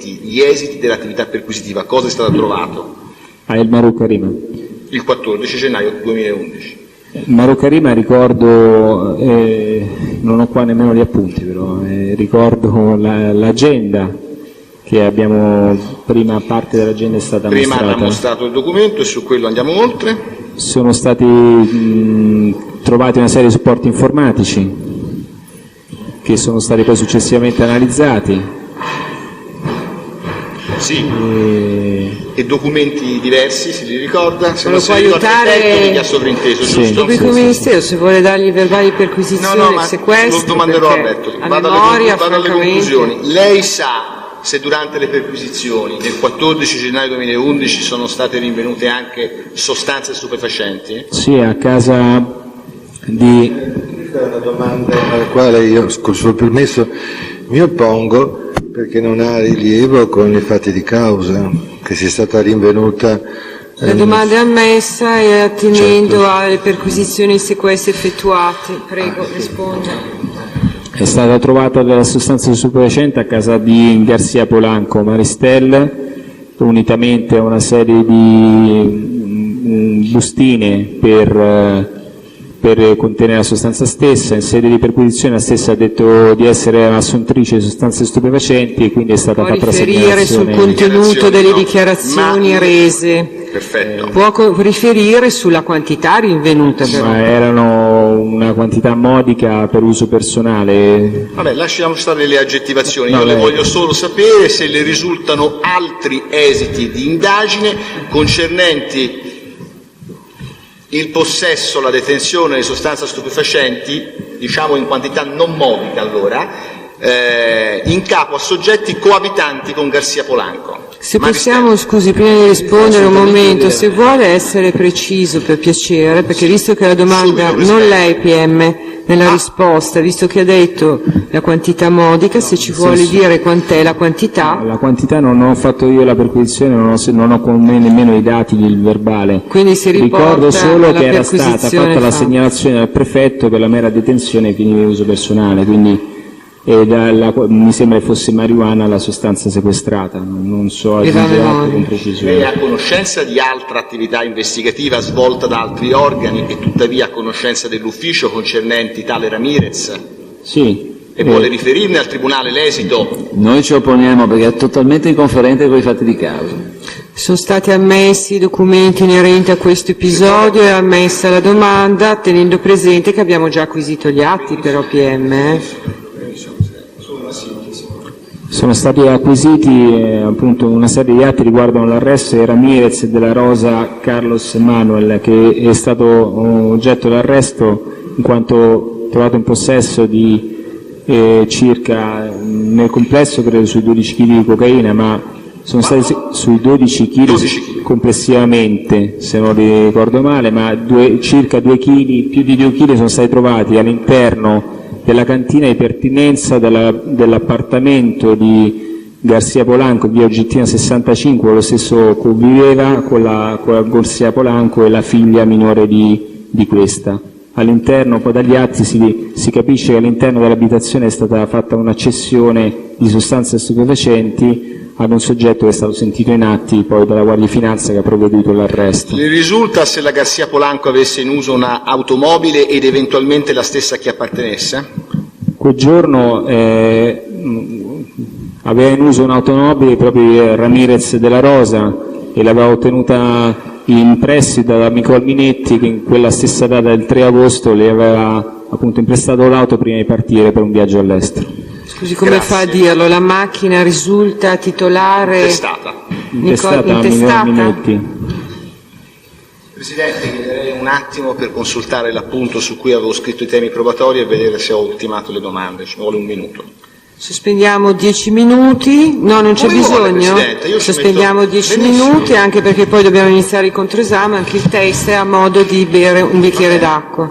Speaker 2: Gli esiti dell'attività perquisitiva, cosa è stato trovato?
Speaker 3: A El Marouk Karima.
Speaker 2: Il 14 gennaio 2011.
Speaker 3: Marouk Karima, ricordo, non ho qua nemmeno gli appunti, però ricordo l'agenda che abbiamo, prima parte dell'agenda è stata mostrata.
Speaker 2: Prima ha mostrato il documento e su quello andiamo oltre.
Speaker 3: Sono stati trovati una serie di supporti informatici che sono stati poi successivamente analizzati.
Speaker 2: Sì, e documenti diversi, se li ricorda? Se
Speaker 1: lo può aiutare
Speaker 2: mi ha sovrinteso,
Speaker 1: sì. Il pubblico ministero, se vuole dargli i verbali di perquisizione, sequestro,
Speaker 2: lo domanderò a Alberto. Vado alle conclusioni. Lei sa se durante le perquisizioni del 14 gennaio 2011 sono state rinvenute anche sostanze stupefacenti?
Speaker 3: Sì, a casa di...
Speaker 5: Questa è una domanda alla quale io, col suo permesso, mi oppongo, perché non ha rilievo con i fatti di causa, che sia stata rinvenuta...
Speaker 1: La domanda è ammessa e attenendo alle perquisizioni e sequestri effettuati. Prego, risponda.
Speaker 3: È stata trovata della sostanza stupefacente a casa di Garcia Polanco Maristel, unitamente a una serie di bustine per contenere la sostanza stessa. In sede di perquisizione la stessa ha detto di essere assuntrice di sostanze stupefacenti e quindi è stata fatta la segnalazione.
Speaker 1: Può riferire sul contenuto delle dichiarazioni rese?
Speaker 2: Perfetto.
Speaker 1: Può riferire sulla quantità rinvenuta però?
Speaker 3: Ma erano una quantità modica per uso personale.
Speaker 2: Vabbè, lasciamo stare le aggettivazioni,
Speaker 3: No,
Speaker 2: io le voglio solo sapere se le risultano altri esiti di indagine concernenti il possesso, la detenzione di sostanze stupefacenti, diciamo in quantità non modica allora, in capo a soggetti coabitanti con Garcia Polanco.
Speaker 1: Se possiamo, scusi, prima di rispondere un momento, se vuole essere preciso per piacere, perché visto che la domanda, non lei PM, nella risposta, visto che ha detto la quantità modica, se ci vuole dire quant'è la quantità.
Speaker 3: La quantità non ho fatto io la perquisizione, non ho con me nemmeno i dati del verbale.
Speaker 1: Quindi si riporta
Speaker 3: Ricordo solo che era
Speaker 1: perquisizione
Speaker 3: stata fatta la segnalazione al prefetto per la mera detenzione ai fini di uso personale, quindi mi sembra che fosse marijuana la sostanza sequestrata, non so aggiungere altro con precisione.
Speaker 2: Lei è a conoscenza di altra attività investigativa svolta da altri organi e tuttavia a conoscenza dell'ufficio concernenti tale Ramirez?
Speaker 3: Sì.
Speaker 2: E vuole riferirne al Tribunale l'esito?
Speaker 4: Noi ci opponiamo perché è totalmente inconferente con i fatti di causa.
Speaker 1: Sono stati ammessi i documenti inerenti a questo episodio e ammessa la domanda, tenendo presente che abbiamo già acquisito gli atti però PM.
Speaker 3: Sono stati acquisiti appunto una serie di atti riguardano l'arresto di Ramirez e della Rosa Carlos Manuel, che è stato oggetto dell'arresto in quanto trovato in possesso di circa, nel complesso credo sui 12 kg di cocaina, ma sono stati sui 12 kg complessivamente, se non ricordo male, ma circa 2 kg, più di 2 kg sono stati trovati all'interno della cantina di pertinenza dell'appartamento di Garcia Polanco, via Oggettina 65, lo stesso conviveva con Garcia Polanco e la figlia minore di questa. All'interno, poi dagli atti si capisce che all'interno dell'abitazione è stata fatta un'accessione di sostanze stupefacenti, ad un soggetto che è stato sentito in atti poi dalla Guardia di Finanza che ha provveduto all'arresto.
Speaker 2: Le risulta se la Garcia Polanco avesse in uso una automobile ed eventualmente la stessa a chi appartenesse?
Speaker 3: Quel giorno aveva in uso un'automobile proprio Ramirez della Rosa e l'aveva ottenuta in prestito dall'amico Alminetti, che in quella stessa data del 3 agosto le aveva appunto imprestato l'auto prima di partire per un viaggio all'estero.
Speaker 1: Scusi, come
Speaker 2: Grazie.
Speaker 1: fa a dirlo? La macchina risulta titolare
Speaker 2: Intestata.
Speaker 3: Intestata a Minetti.
Speaker 2: Presidente, chiederei un attimo per consultare l'appunto su cui avevo scritto i temi probatori e vedere se ho ultimato le domande, ci vuole un minuto.
Speaker 1: Sospendiamo 10 minuti, no, non c'è
Speaker 2: Come vuole,
Speaker 1: bisogno,
Speaker 2: Presidente, io ci
Speaker 1: sospendiamo
Speaker 2: metto-
Speaker 1: 10
Speaker 2: Benissimo.
Speaker 1: minuti anche perché poi dobbiamo iniziare il controesame, anche il test ha modo di bere un bicchiere d'acqua.